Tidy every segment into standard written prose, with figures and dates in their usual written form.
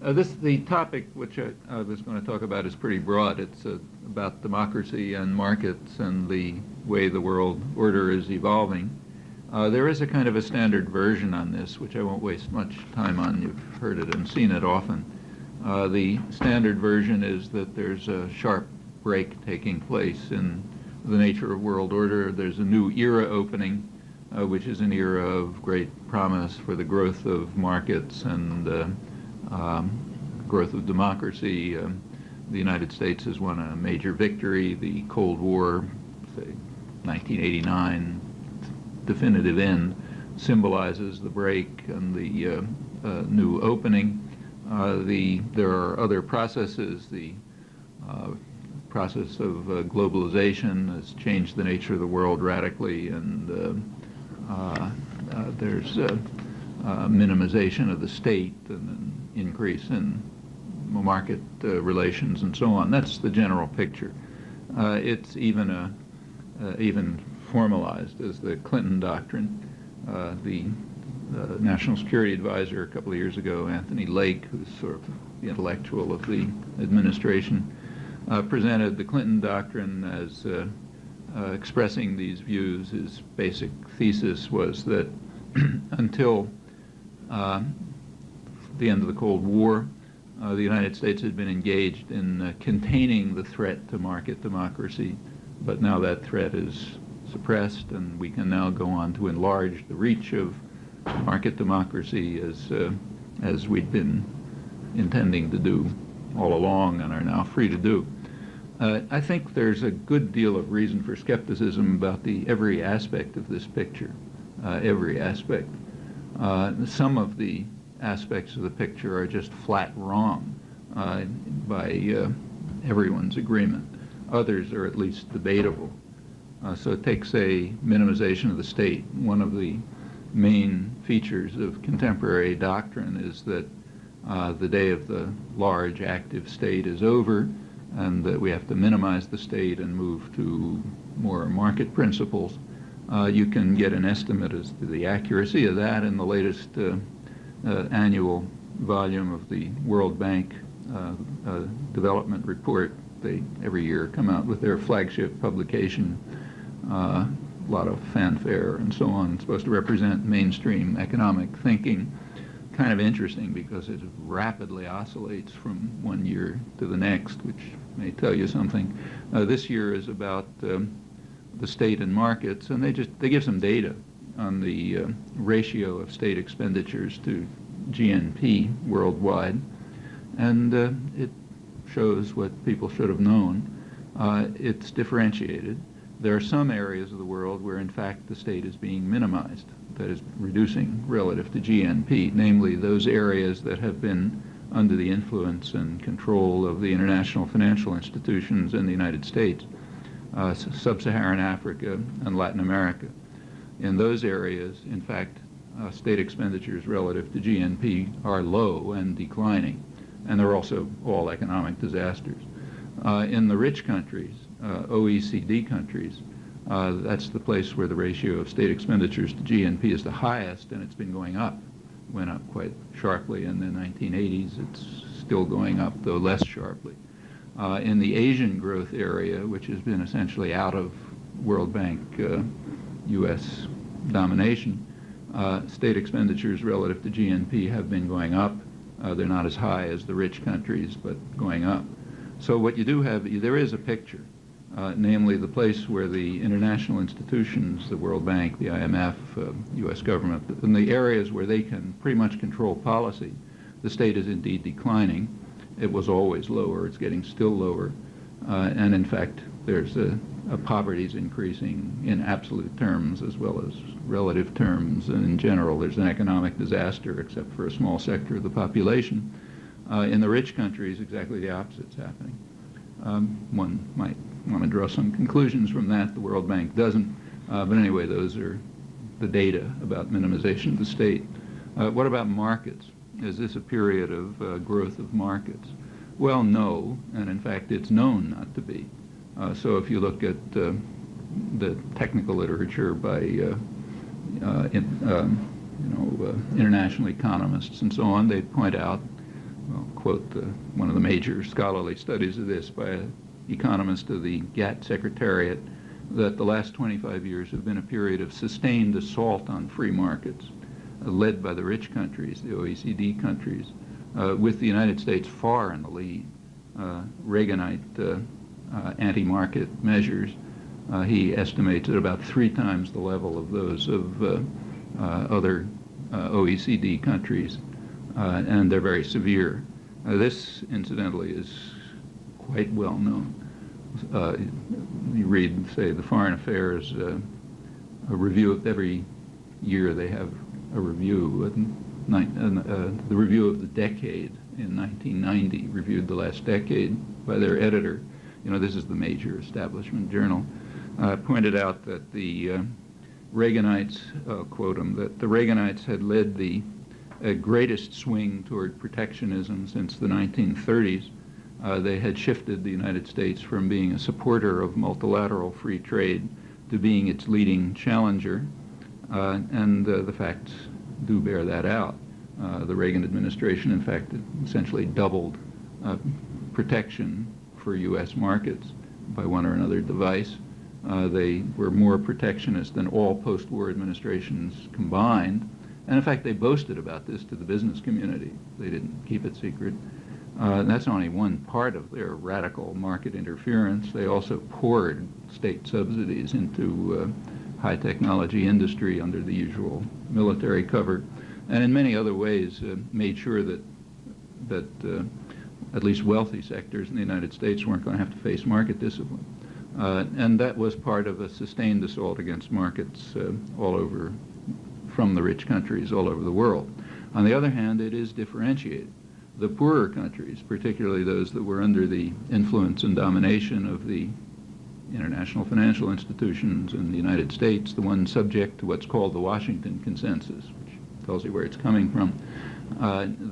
The topic which I was going to talk about is pretty broad. It's about democracy and markets and the way the world order is evolving. There is a kind of a standard version on this, which I won't waste much time on. You've heard it and seen it often. The standard version is that there's a sharp break taking place in the nature of world order. There's a new era opening, which is an era of great promise for the growth of markets and growth of democracy. The United States has won a major victory. The Cold War, say 1989, definitive end, symbolizes the break and the new opening. There are other processes. The process of globalization has changed the nature of the world radically, and there's minimization of the state and an increase in market relations and so on. That's the general picture. It's even formalized as the Clinton doctrine. The National Security Advisor a couple of years ago, Anthony Lake, who's sort of the intellectual of the administration, presented the Clinton doctrine as expressing these views. His basic thesis was that until the end of the Cold War, the United States had been engaged in containing the threat to market democracy, but now that threat is suppressed, and we can now go on to enlarge the reach of market democracy as we'd been intending to do all along and are now free to do. I think there's a good deal of reason for skepticism about every aspect of this picture, every aspect. Some of the aspects of the picture are just flat wrong by everyone's agreement. Others are at least debatable. So take, say, minimization of the state. One of the main features of contemporary doctrine is that the day of the large active state is over, and that we have to minimize the state and move to more market principles. You can get an estimate as to the accuracy of that in the latest annual volume of the World Bank Development Report. They every year come out with their flagship publication, a lot of fanfare and so on. It's supposed to represent mainstream economic thinking. Kind of interesting because it rapidly oscillates from one year to the next, which may tell you something. This year is about the state and markets, and they give some data on the ratio of state expenditures to GNP worldwide, and it shows what people should have known. It's differentiated. There are some areas of the world where, in fact, the state is being minimized, that is, reducing relative to GNP, namely those areas that have been under the influence and control of the international financial institutions in the United States, sub-Saharan Africa and Latin America. In those areas, in fact, state expenditures relative to GNP are low and declining, and they're also all economic disasters. In the rich countries, OECD countries, that's the place where the ratio of state expenditures to GNP is the highest, and it's been going up. Went up quite sharply in the 1980s. It's still going up, though less sharply. In the Asian growth area, which has been essentially out of World Bank U.S. domination, state expenditures relative to GNP have been going up. They're not as high as the rich countries, but going up. So what you do have, there is a picture, namely the place where the international institutions, the World Bank, the IMF, U.S. government, in the areas where they can pretty much control policy, the state is indeed declining. It was always lower. It's getting still lower. And in fact, there's poverty is increasing in absolute terms as well as relative terms. And in general, there's an economic disaster, except for a small sector of the population. In the rich countries, exactly the opposite's happening. One might want to draw some conclusions from that. The World Bank doesn't. But anyway, those are the data about minimization of the state. What about markets? Is this a period of growth of markets? Well, no, and in fact, it's known not to be. So if you look at the technical literature by international economists and so on, they point out I'll quote one of the major scholarly studies of this by an economist of the GATT Secretariat, that the last 25 years have been a period of sustained assault on free markets, led by the rich countries, the OECD countries, with the United States far in the lead. Reaganite anti-market measures, he estimates at about 3 times the level of those of other OECD countries, and they're very severe. This, incidentally, is quite well known. You read, say, the Foreign Affairs, a review of every year they have a review. The review of the decade in 1990 reviewed the last decade by their editor. You know, this is the major establishment journal. Pointed out that the Reaganites, quote them, that the Reaganites had led the greatest swing toward protectionism since the 1930s. They had shifted the United States from being a supporter of multilateral free trade to being its leading challenger, and the facts do bear that out. The Reagan administration, in fact, essentially doubled protection for U.S. markets by one or another device. They were more protectionist than all post-war administrations combined, and in fact, they boasted about this to the business community. They didn't keep it secret. That's only one part of their radical market interference. They also poured state subsidies into high technology industry under the usual military cover, and in many other ways made sure that at least wealthy sectors in the United States weren't going to have to face market discipline. And that was part of a sustained assault against markets all over, from the rich countries all over the world. On the other hand, it is differentiated. The poorer countries, particularly those that were under the influence and domination of the international financial institutions in the United States, the ones subject to what's called the Washington Consensus, which tells you where it's coming from,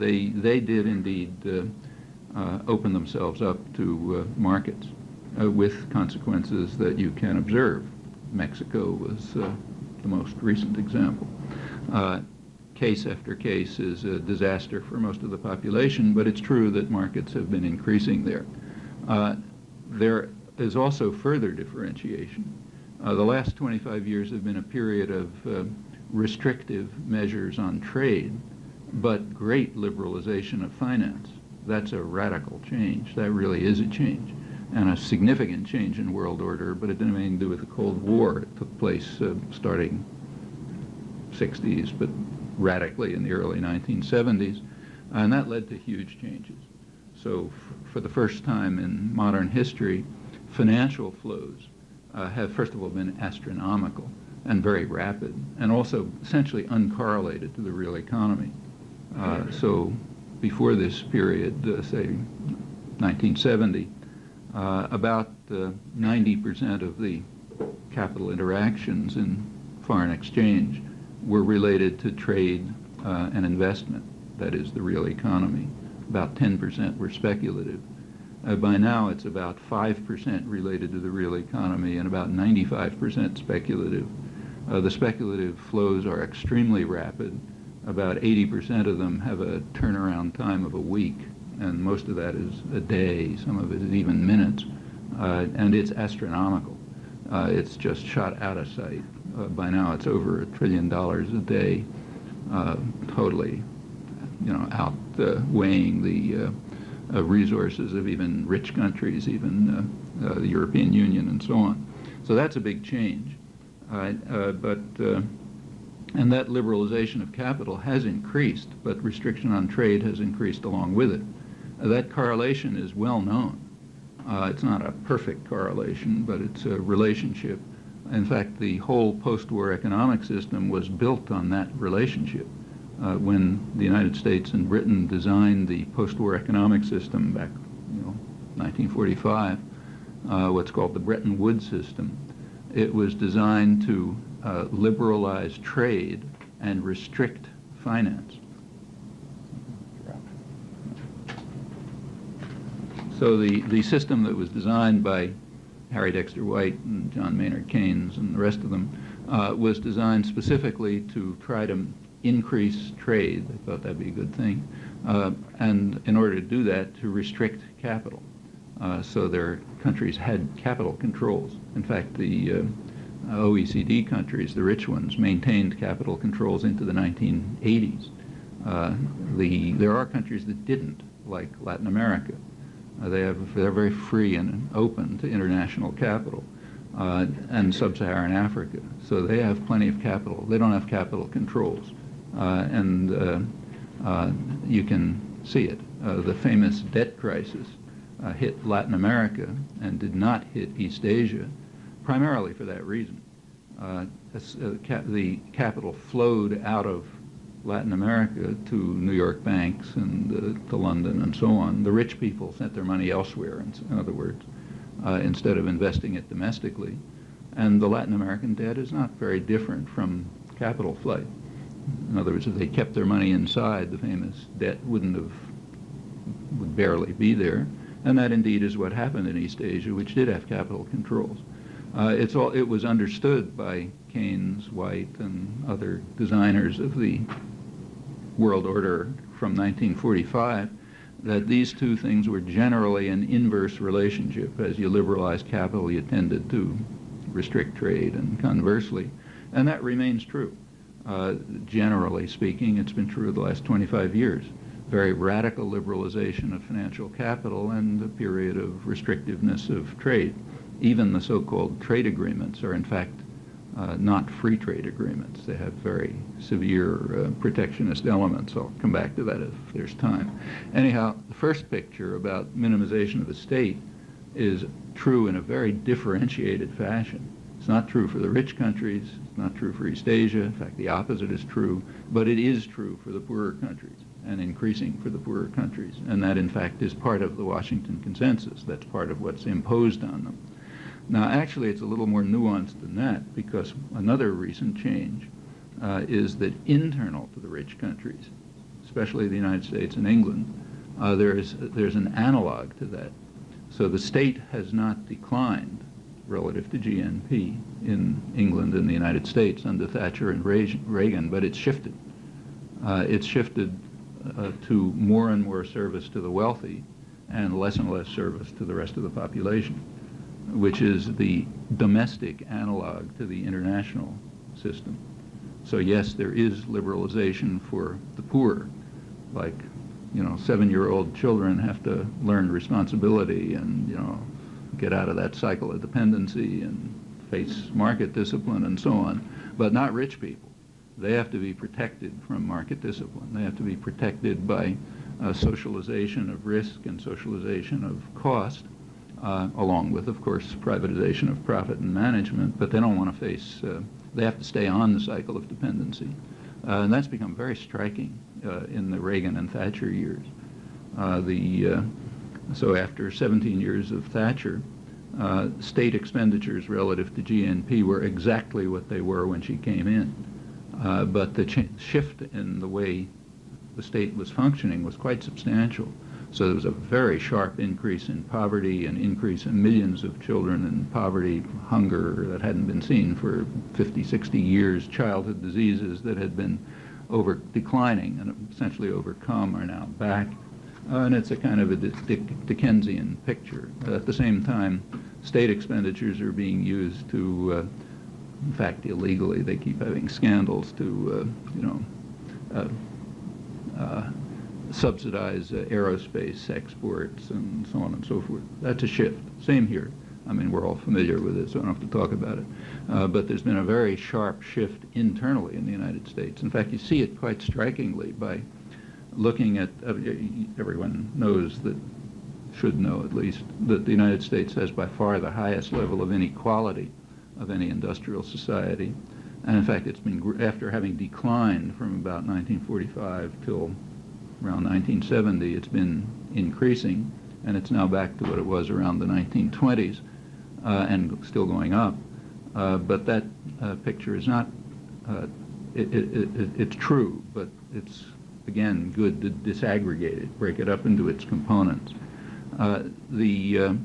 they did indeed open themselves up to markets with consequences that you can observe. Mexico was the most recent example. Case after case is a disaster for most of the population, but it's true that markets have been increasing there. There is also further differentiation. The last 25 years have been a period of restrictive measures on trade, but great liberalization of finance. That's a radical change. That really is a change, and a significant change in world order, but it didn't have anything to do with the Cold War. It took place starting 60s, but radically in the early 1970s, and that led to huge changes. So for the first time in modern history, financial flows have first of all been astronomical and very rapid, and also essentially uncorrelated to the real economy. So before this period, say 1970, about 90% of the capital interactions in foreign exchange were related to trade and investment, that is the real economy. About 10% were speculative. By now it's about 5% related to the real economy and about 95% speculative. The speculative flows are extremely rapid. About 80% of them have a turnaround time of a week, and most of that is a day, some of it is even minutes, and it's astronomical. It's just shot out of sight. By now it's over $1 trillion a day, totally, outweighing the resources of even rich countries, even the European Union and so on. So that's a big change. And that liberalization of capital has increased, but restriction on trade has increased along with it. That correlation is well known. It's not a perfect correlation, but it's a relationship. In fact, the whole post-war economic system was built on that relationship. When the United States and Britain designed the post-war economic system back, 1945, what's called the Bretton Woods system, it was designed to liberalize trade and restrict finance. So the system that was designed by Harry Dexter White and John Maynard Keynes and the rest of them was designed specifically to try to increase trade. They thought that'd be a good thing, and in order to do that, to restrict capital. So their countries had capital controls. In fact, the OECD countries, the rich ones, maintained capital controls into the 1980s. There are countries that didn't, like Latin America. They're very free and open to international capital, and sub-Saharan Africa. So they have plenty of capital. They don't have capital controls, and you can see it. The famous debt crisis hit Latin America and did not hit East Asia, primarily for that reason. The capital flowed out of Latin America to New York banks and to London and so on. The rich people sent their money elsewhere, in other words, instead of investing it domestically. And the Latin American debt is not very different from capital flight. In other words, if they kept their money inside, the famous debt would barely be there. And that indeed is what happened in East Asia, which did have capital controls. It was understood by Keynes, White, and other designers of the world order from 1945 that these two things were generally an inverse relationship. As you liberalized capital, you tended to restrict trade, and conversely. And that remains true. Generally speaking, it's been true the last 25 years. Very radical liberalization of financial capital and a period of restrictiveness of trade. Even the so-called trade agreements are in fact not free trade agreements. They have very severe protectionist elements. I'll come back to that if there's time. Anyhow, the first picture about minimization of the state is true in a very differentiated fashion. It's not true for the rich countries. It's not true for East Asia. In fact, the opposite is true. But it is true for the poorer countries, and increasing for the poorer countries. And that, in fact, is part of the Washington Consensus. That's part of what's imposed on them. Now, actually, it's a little more nuanced than that, because another recent change is that internal to the rich countries, especially the United States and England, there's an analog to that. So the state has not declined relative to GNP in England and the United States under Thatcher and Reagan, but it's shifted. It's shifted to more and more service to the wealthy and less service to the rest of the population, which is the domestic analog to the international system. So yes, there is liberalization for the poor, like, 7-year-old children have to learn responsibility and, get out of that cycle of dependency and face market discipline and so on, but not rich people. They have to be protected from market discipline. They have to be protected by socialization of risk and socialization of cost, along with, of course, privatization of profit and management, but they don't want to face, they have to stay on the cycle of dependency. And that's become very striking in the Reagan and Thatcher years. So after 17 years of Thatcher, state expenditures relative to GNP were exactly what they were when she came in. But the shift in the way the state was functioning was quite substantial. So there was a very sharp increase in poverty, an increase in millions of children in poverty, hunger that hadn't been seen for 50, 60 years, childhood diseases that had been declining and essentially overcome are now back. And it's a kind of a Dickensian picture. At the same time, state expenditures are being used to, in fact, illegally, they keep having scandals to, subsidize aerospace exports and so on and so forth. That's a shift. Same here. I mean, we're all familiar with it, so I don't have to talk about it. But there's been a very sharp shift internally in the United States. In fact, you see it quite strikingly by looking at, everyone knows that, should know at least, that the United States has by far the highest level of inequality of any industrial society. And in fact, it's been, after having declined from about 1945 till around 1970, it's been increasing, and it's now back to what it was around the 1920s, and still going up. But that picture is not, it's true, but it's, again, good to disaggregate it, break it up into its components. The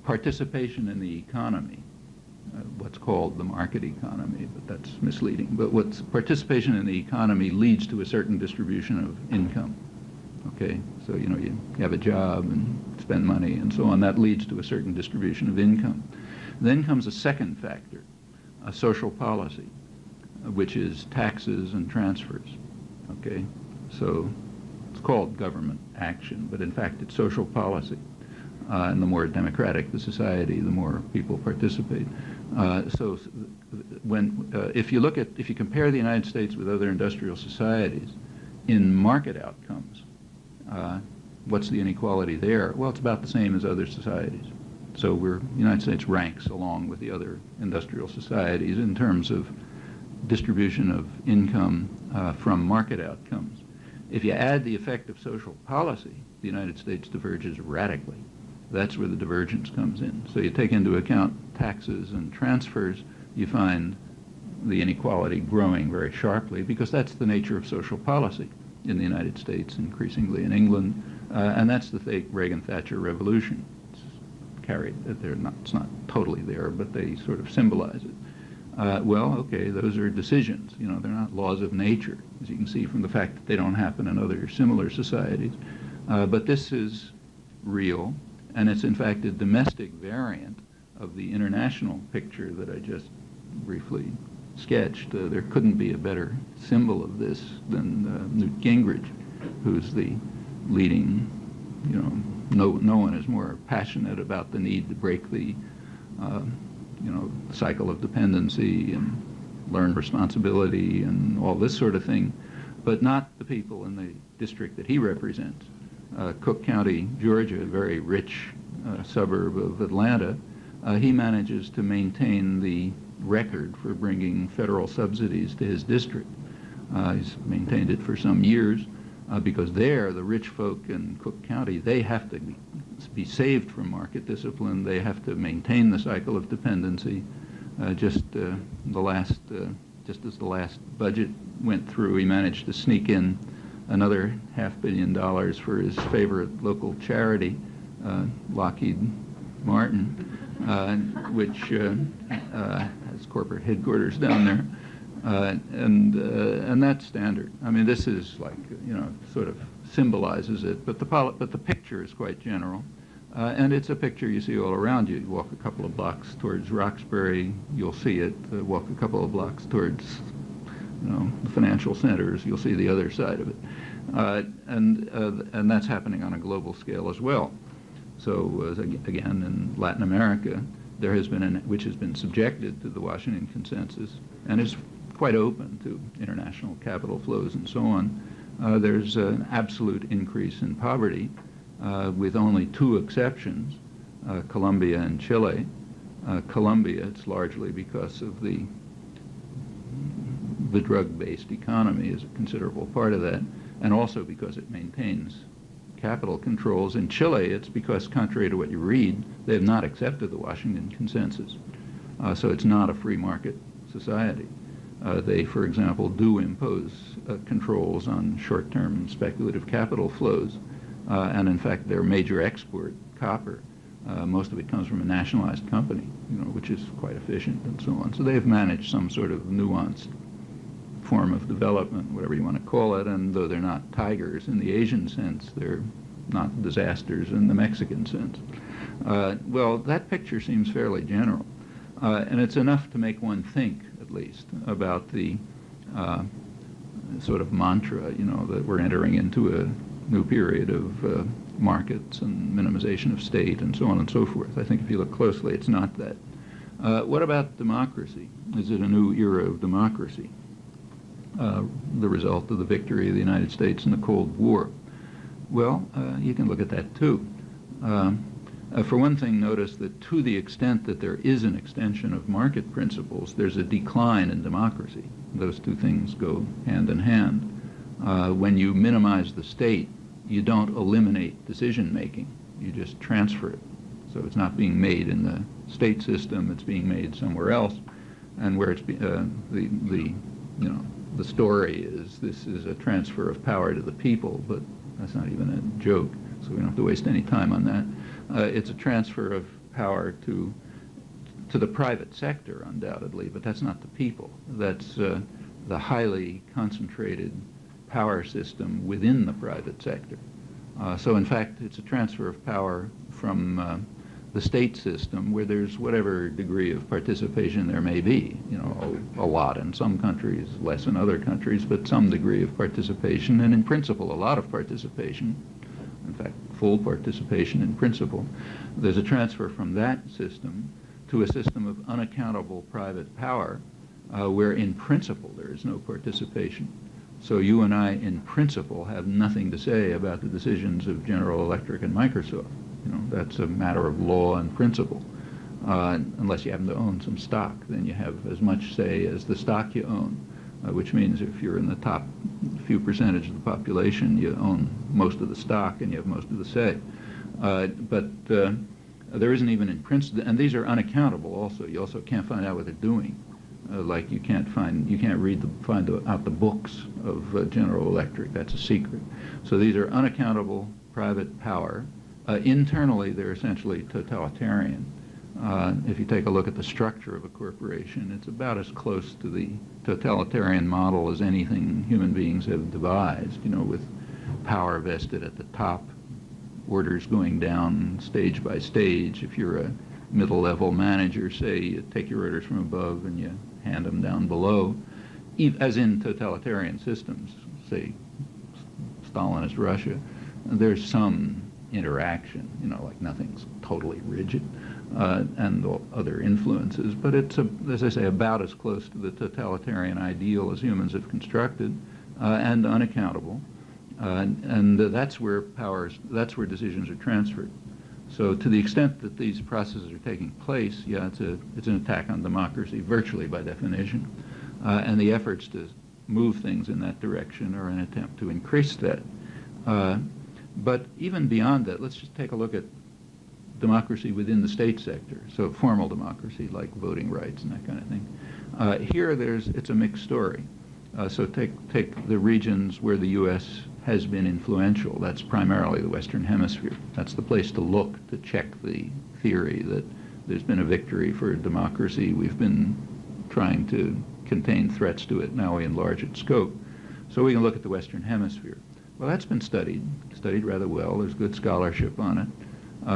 participation in the economy, what's called the market economy, but that's misleading. But what's participation in the economy leads to a certain distribution of income. Okay, so you have a job and spend money and so on. That leads to a certain distribution of income. Then comes a second factor, a social policy, which is taxes and transfers. Okay, so it's called government action, but in fact it's social policy. And the more democratic the society, the more people participate. So if you compare the United States with other industrial societies in market outcomes, what's the inequality there? Well, it's about the same as other societies. So the United States ranks along with the other industrial societies in terms of distribution of income from market outcomes. If you add the effect of social policy, the United States diverges radically. That's where the divergence comes in. So you take into account taxes and transfers, you find the inequality growing very sharply because that's the nature of social policy in the United States, increasingly in England, and that's the Reagan-Thatcher revolution. It's carried, it's not totally there, but they sort of symbolize it. Well, okay, those are decisions. They're not laws of nature, as you can see from the fact that they don't happen in other similar societies. But this is real, and it's in fact a domestic variant of the international picture that I just briefly sketched. There couldn't be a better symbol of this than Newt Gingrich, who's the leading, no one is more passionate about the need to break the cycle of dependency and learn responsibility and all this sort of thing, but not the people in the district that he represents. Cook County, Georgia, a very rich suburb of Atlanta, he manages to maintain the record for bringing federal subsidies to his district. He's maintained it for some years because there, the rich folk in Cook County, they have to be saved from market discipline. They have to maintain the cycle of dependency. Just as the last budget went through, he managed to sneak in another $500 million for his favorite local charity, Lockheed Martin, which has corporate headquarters down there, and that's standard. I mean, this is like sort of symbolizes it, but the picture is quite general, and it's a picture you see all around you. You walk a couple of blocks towards Roxbury, you'll see it. Walk a couple of blocks towards the financial centers, you'll see the other side of it, and that's happening on a global scale as well. So again, in Latin America, there has been which has been subjected to the Washington Consensus and is quite open to international capital flows and so on. There's an absolute increase in poverty, with only two exceptions, Colombia and Chile. Colombia, it's largely because of the drug-based economy is a considerable part of that, and also because it maintains capital controls. In Chile, it's because, contrary to what you read, they have not accepted the Washington Consensus. So it's not a free market society. They, for example, do impose controls on short-term speculative capital flows, and in fact, their major export, copper, most of it comes from a nationalized company, which is quite efficient and so on. So they have managed some sort of nuanced form of development, whatever you want to call it, and though they're not tigers in the Asian sense, they're not disasters in the Mexican sense. Well, that picture seems fairly general, and it's enough to make one think, at least, about the sort of mantra, that we're entering into a new period of markets and minimization of state and so on and so forth. I think if you look closely, it's not that. What about democracy? Is it a new era of democracy? The result of the victory of the United States in the Cold War? Well, you can look at that too. For one thing, notice that to the extent that there is an extension of market principles, there's a decline in democracy. Those two things go hand in hand. When you minimize the state, you don't eliminate decision-making. You just transfer it. So it's not being made in the state system, it's being made somewhere else. And where it's the story is this is a transfer of power to the people, but that's not even a joke, so we don't have to waste any time on that. It's a transfer of power to the private sector, undoubtedly, but that's not the people. That's the highly concentrated power system within the private sector. So in fact, it's a transfer of power from the state system, where there's whatever degree of participation there may be, a lot in some countries, less in other countries, but some degree of participation, and in principle, a lot of participation, in fact, full participation in principle. There's a transfer from that system to a system of unaccountable private power, where in principle there is no participation. So you and I, in principle, have nothing to say about the decisions of General Electric and Microsoft. That's a matter of law and principle. Unless you happen to own some stock, then you have as much say as the stock you own, which means if you're in the top few percentage of the population, you own most of the stock and you have most of the say. But there isn't even in principle, and these are unaccountable also. You also can't find out what they're doing. Like you can't find out the books of General Electric. That's a secret. So these are unaccountable private power. Internally, they're essentially totalitarian. If you take a look at the structure of a corporation, it's about as close to the totalitarian model as anything human beings have devised, with power vested at the top, orders going down stage by stage. If you're a middle-level manager, say, you take your orders from above and you hand them down below, as in totalitarian systems, say Stalinist Russia, there's some interaction, like nothing's totally rigid, and other influences, but it's, as I say, about as close to the totalitarian ideal as humans have constructed, and unaccountable, and that's where decisions are transferred. So to the extent that these processes are taking place, yeah, it's an attack on democracy, virtually by definition, and the efforts to move things in that direction are an attempt to increase that. But even beyond that, let's just take a look at democracy within the state sector, so formal democracy like voting rights and that kind of thing. Here it's a mixed story. So take the regions where the U.S. has been influential. That's primarily the Western Hemisphere. That's the place to look to check the theory that there's been a victory for democracy. We've been trying to contain threats to it. Now we enlarge its scope. So we can look at the Western Hemisphere. Well, that's been studied rather well. There's good scholarship on it.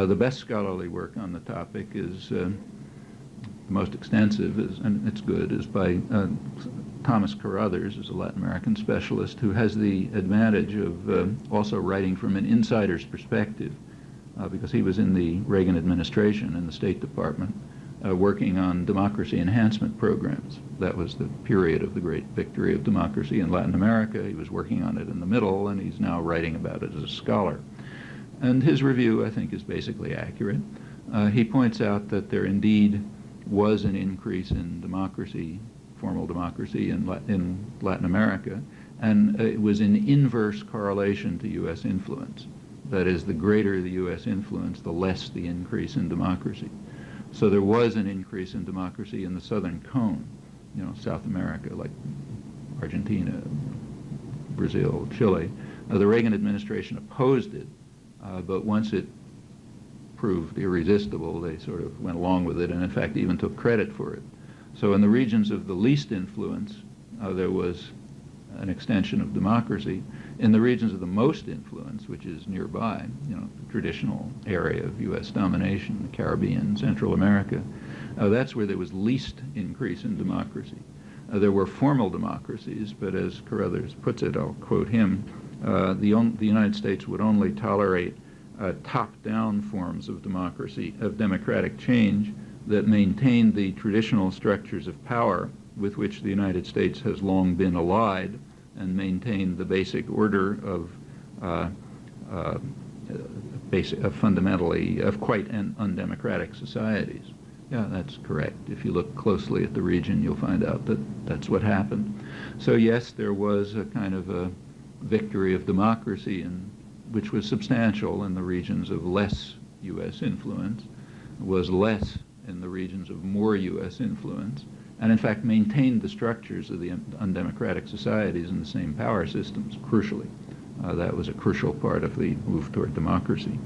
The best scholarly work on the topic is, the most extensive, and it's good, is by Thomas Carruthers, who's a Latin American specialist, who has the advantage of also writing from an insider's perspective, because he was in the Reagan administration in the State Department, working on democracy enhancement programs. That was the period of the great victory of democracy in Latin America. He was working on it in the middle, and he's now writing about it as a scholar. And his review, I think, is basically accurate. He points out that there indeed was an increase in democracy, formal democracy in Latin America, and it was in inverse correlation to U.S. influence. That is, the greater the U.S. influence, the less the increase in democracy. So there was an increase in democracy in the Southern Cone, South America, like Argentina, Brazil, Chile. The Reagan administration opposed it, but once it proved irresistible, they sort of went along with it and, in fact, even took credit for it. So in the regions of the least influence, there was an extension of democracy. In the regions of the most influence, which is nearby, the traditional area of U.S. domination, the Caribbean, Central America, that's where there was least increase in democracy. There were formal democracies, but as Carruthers puts it, I'll quote him, the United States would only tolerate top-down forms of democracy, of democratic change, that maintained the traditional structures of power with which the United States has long been allied, and maintained the basic order of fundamentally of quite undemocratic societies. Yeah, that's correct. If you look closely at the region, you'll find out that that's what happened. So yes, there was a kind of a victory of democracy, which was substantial in the regions of less U.S. influence, was less in the regions of more U.S. influence, and in fact maintained the structures of the undemocratic societies in the same power systems, crucially. That was a crucial part of the move toward democracy.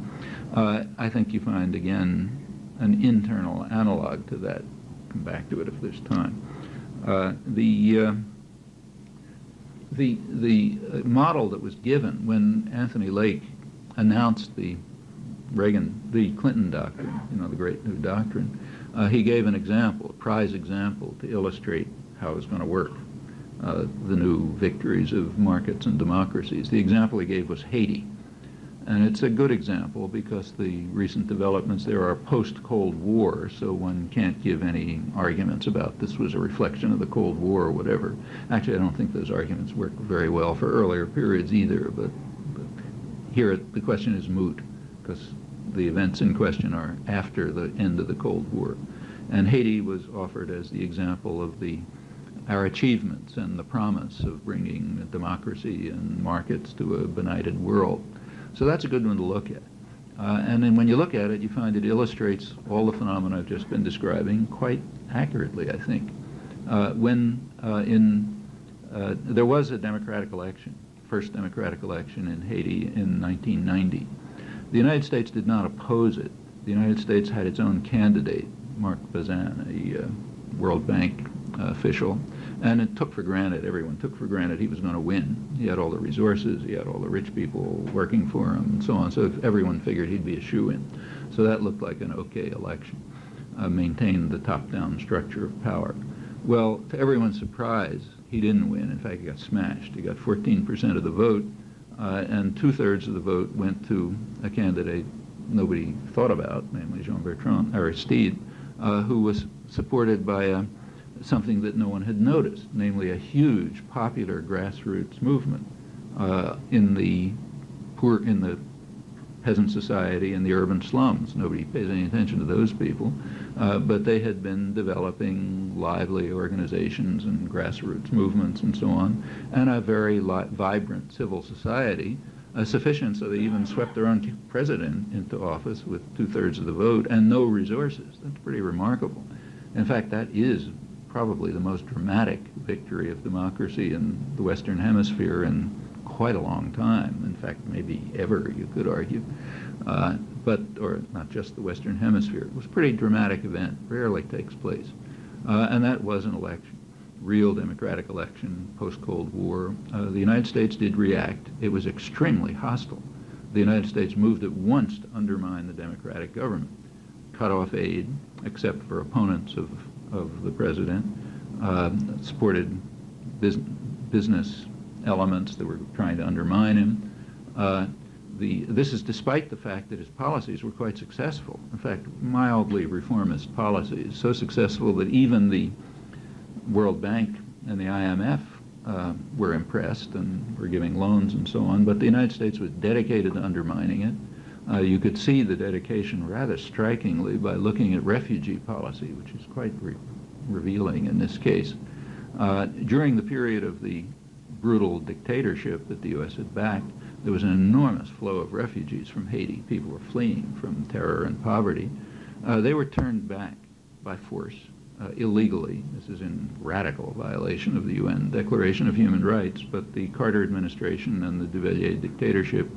I think you find, again, an internal analog to that. Come back to it if there's time. The model that was given when Anthony Lake announced the Clinton doctrine, the great new doctrine, he gave an example, a prize example, to illustrate how it was going to work, the new victories of markets and democracies. The example he gave was Haiti. And it's a good example because the recent developments there are post-Cold War, so one can't give any arguments about this was a reflection of the Cold War or whatever. Actually, I don't think those arguments work very well for earlier periods either, but here the question is moot because the events in question are after the end of the Cold War. And Haiti was offered as the example of our achievements and the promise of bringing democracy and markets to a benighted world. So that's a good one to look at. And then when you look at it, you find it illustrates all the phenomena I've just been describing quite accurately, I think. There was a democratic election, first democratic election in Haiti in 1990. The United States did not oppose it. The United States had its own candidate, Marc Bazin, a World Bank official, and it took for granted, everyone took for granted he was going to win. He had all the resources, he had all the rich people working for him, and so on, so everyone figured he'd be a shoo-in. So that looked like an okay election, maintained the top-down structure of power. Well, to everyone's surprise, he didn't win. In fact, he got smashed. He got 14% of the vote, and 2/3 of the vote went to a candidate nobody thought about, namely Jean-Bertrand Aristide, who was supported by something that no one had noticed, namely a huge popular grassroots movement in the peasant society and the urban slums. Nobody pays any attention to those people, but they had been developing lively organizations and grassroots movements and so on, and a very vibrant civil society, sufficient so they even swept their own president into office with 2/3 of the vote and no resources. That's pretty remarkable. In fact, that is probably the most dramatic victory of democracy in the Western Hemisphere in quite a long time. In fact, maybe ever, you could argue. Or not just the Western Hemisphere. It was a pretty dramatic event, rarely takes place. And that was an election, real democratic election, post-Cold War. The United States did react. It was extremely hostile. The United States moved at once to undermine the democratic government, cut off aid, except for opponents of the president, supported business elements that were trying to undermine him. This is despite the fact that his policies were quite successful. In fact, mildly reformist policies, so successful that even the World Bank and the IMF were impressed and were giving loans and so on, but the United States was dedicated to undermining it. You could see the dedication rather strikingly by looking at refugee policy, which is quite revealing in this case. During the period of the brutal dictatorship that the U.S. had backed, there was an enormous flow of refugees from Haiti. People were fleeing from terror and poverty. They were turned back by force, illegally. This is in radical violation of the UN Declaration of Human Rights, but the Carter administration and the Duvalier dictatorship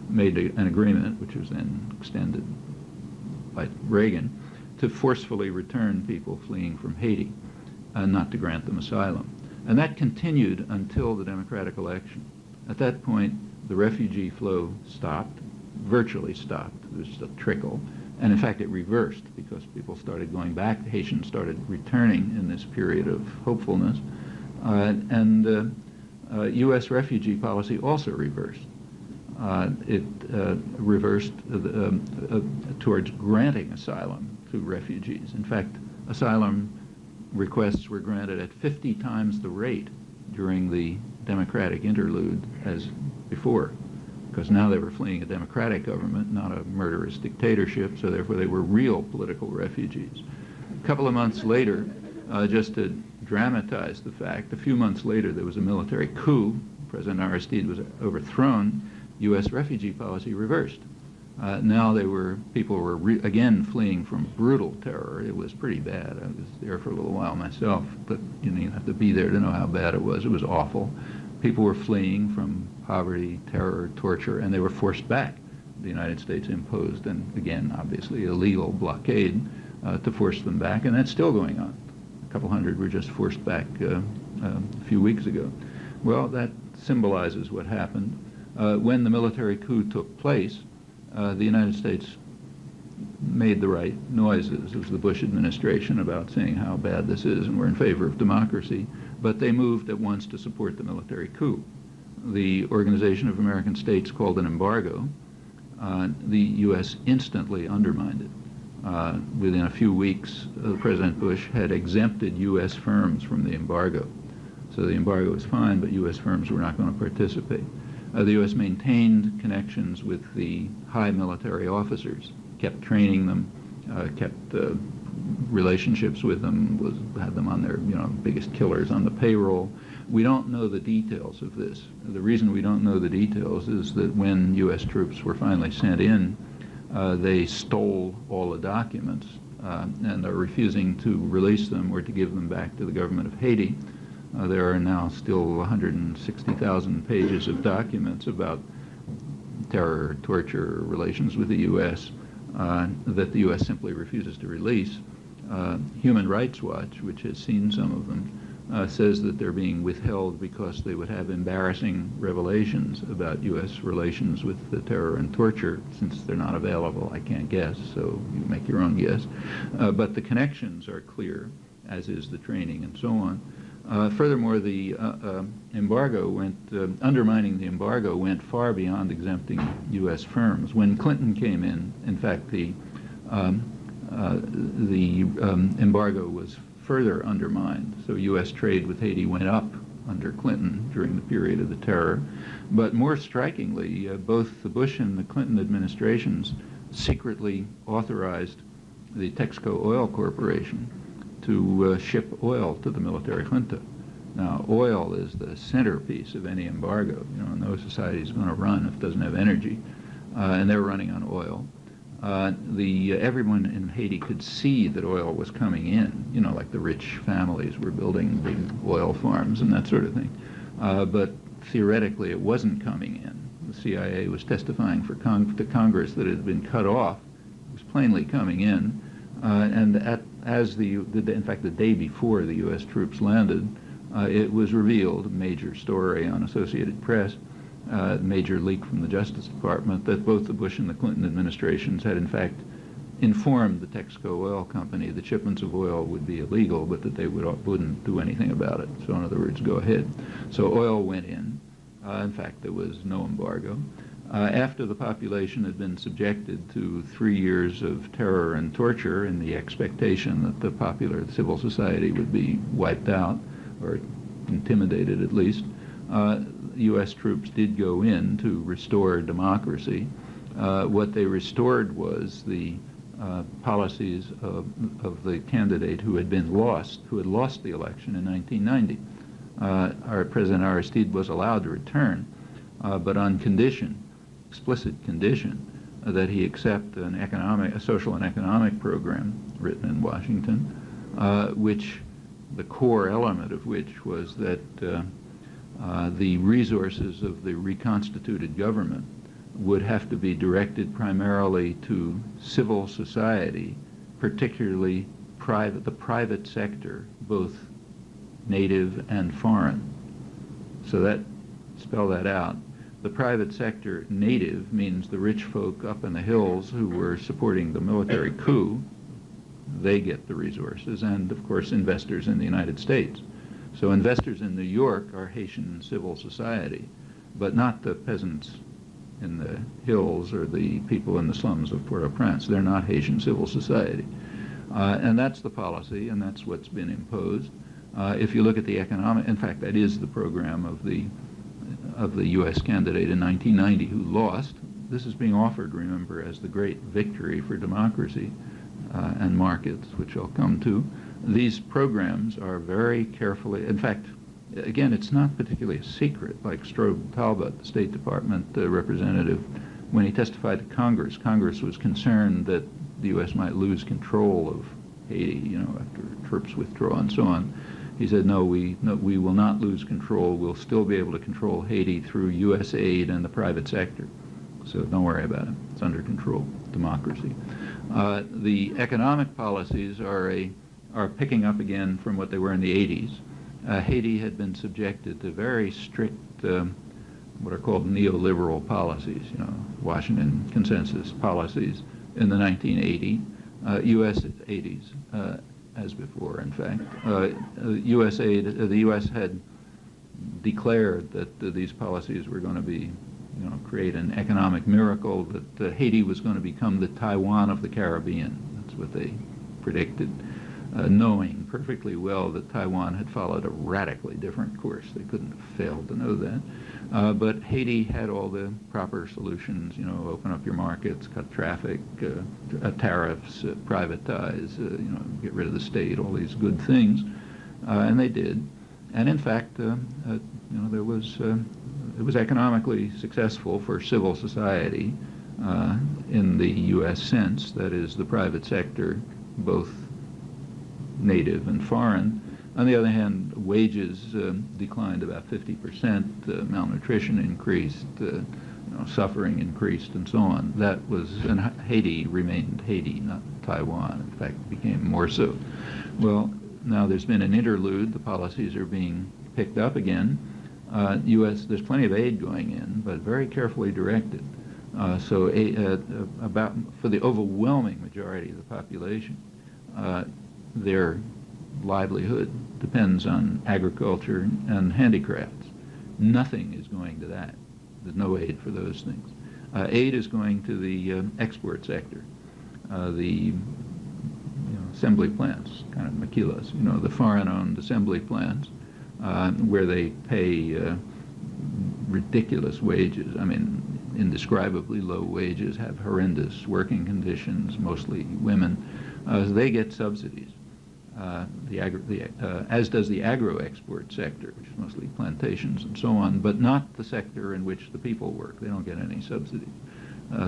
made an agreement, which was then extended by Reagan, to forcefully return people fleeing from Haiti, not to grant them asylum. And that continued until the democratic election. At that point, the refugee flow stopped, virtually stopped. There was just a trickle. And in fact, it reversed because people started going back. The Haitians started returning in this period of hopefulness. U.S. refugee policy also reversed. It reversed towards granting asylum to refugees. In fact, asylum requests were granted at 50 times the rate during the democratic interlude as before, because now they were fleeing a democratic government, not a murderous dictatorship, so therefore they were real political refugees. A couple of months later, just to dramatize the fact, a few months later there was a military coup. President Aristide was overthrown. U.S. refugee policy reversed. Now people were again fleeing from brutal terror. It was pretty bad. I was there for a little while myself, but you have to be there to know how bad it was. It was awful. People were fleeing from poverty, terror, torture, and they were forced back. The United States imposed, and again, obviously, a legal blockade to force them back, and that's still going on. A couple hundred were just forced back a few weeks ago. Well, that symbolizes what happened. When the military coup took place, the United States made the right noises. It was the Bush administration about saying how bad this is and we're in favor of democracy, but they moved at once to support the military coup. The Organization of American States called an embargo. The U.S. instantly undermined it. Within a few weeks, President Bush had exempted U.S. firms from the embargo. So the embargo was fine, but U.S. firms were not going to participate. The U.S. maintained connections with the high military officers, kept training them, kept relationships with them, had them on their biggest killers on the payroll. We don't know the details of this. The reason we don't know the details is that when U.S. troops were finally sent in, they stole all the documents and are refusing to release them or to give them back to the government of Haiti. There are now still 160,000 pages of documents about terror, torture, relations with the U.S. That the U.S. simply refuses to release. Human Rights Watch, which has seen some of them, says that they're being withheld because they would have embarrassing revelations about U.S. relations with the terror and torture. Since they're not available, I can't guess, so you make your own guess. But the connections are clear, as is the training and so on. Furthermore, the embargo went, undermining the embargo went far beyond exempting U.S. firms. When Clinton came in fact, the embargo was further undermined. So U.S. trade with Haiti went up under Clinton during the period of the terror. But more strikingly, both the Bush and the Clinton administrations secretly authorized the Texaco Oil Corporation to ship oil to the military junta. Now, oil is the centerpiece of any embargo. No society is going to run if it doesn't have energy, and they're running on oil. Everyone in Haiti could see that oil was coming in, like the rich families were building big oil farms and that sort of thing. But theoretically, it wasn't coming in. The CIA was testifying to Congress that it had been cut off. It was plainly coming in. In fact, the day before the U.S. troops landed, it was revealed, a major story on Associated Press, major leak from the Justice Department, that both the Bush and the Clinton administrations had in fact informed the Texaco Oil Company that shipments of oil would be illegal, but that they wouldn't do anything about it. So in other words, go ahead. So oil went in. In fact, there was no embargo. After the population had been subjected to 3 years of terror and torture in the expectation that the popular civil society would be wiped out, or intimidated at least, U.S. troops did go in to restore democracy. What they restored was the policies of the candidate who had lost the election in 1990. Our President Aristide was allowed to return, but on condition, explicit condition, that he accept a social and economic program written in Washington, which the core element of which was that the resources of the reconstituted government would have to be directed primarily to civil society, particularly the private sector, both native and foreign. So spell that out. The private sector, native, means the rich folk up in the hills who were supporting the military coup. They get the resources, and of course investors in the United States. So investors in New York are Haitian civil society, but not the peasants in the hills or the people in the slums of Port-au-Prince. They're not Haitian civil society. And that's the policy, and that's what's been imposed. If you look at the economic, in fact, that is the program of the U.S. candidate in 1990 who lost. This is being offered, remember, as the great victory for democracy and markets, which I'll come to. These programs are very carefully, in fact, again, it's not particularly a secret, like Strobe Talbot, the State Department representative, when he testified to Congress. Congress was concerned that the U.S. might lose control of Haiti, after troops withdraw and so on. He said, no, we will not lose control. We'll still be able to control Haiti through U.S. aid and the private sector. So don't worry about it. It's under control, democracy. The economic policies are picking up again from what they were in the 80s. Haiti had been subjected to very strict what are called neoliberal policies, Washington Consensus policies in the 1980s, U.S. 80s, as before, in fact. U.S. aid, the U.S. had declared that these policies were going to be, create an economic miracle, that Haiti was going to become the Taiwan of the Caribbean. That's what they predicted, knowing perfectly well that Taiwan had followed a radically different course. They couldn't have failed to know that. But Haiti had all the proper solutions, open up your markets, cut traffic, tariffs, privatize, get rid of the state, all these good things. And they did. And in fact, there was, it was economically successful for civil society in the U.S. sense, that is, the private sector, both native and foreign. On the other hand, wages declined about 50%, malnutrition increased, suffering increased, and so on. That was, and Haiti remained Haiti, not Taiwan. In fact, became more so. Well, now there's been an interlude. The policies are being picked up again. There's plenty of aid going in, but very carefully directed. For the overwhelming majority of the population, their livelihood depends on agriculture and handicrafts. Nothing is going to that. There's no aid for those things. Aid is going to the export sector, the assembly plants, kind of maquilas, the foreign-owned assembly plants, where they pay ridiculous wages. I mean, indescribably low wages, have horrendous working conditions, mostly women. They get subsidies. As does the agro-export sector, which is mostly plantations and so on, but not the sector in which the people work. They don't get any subsidies.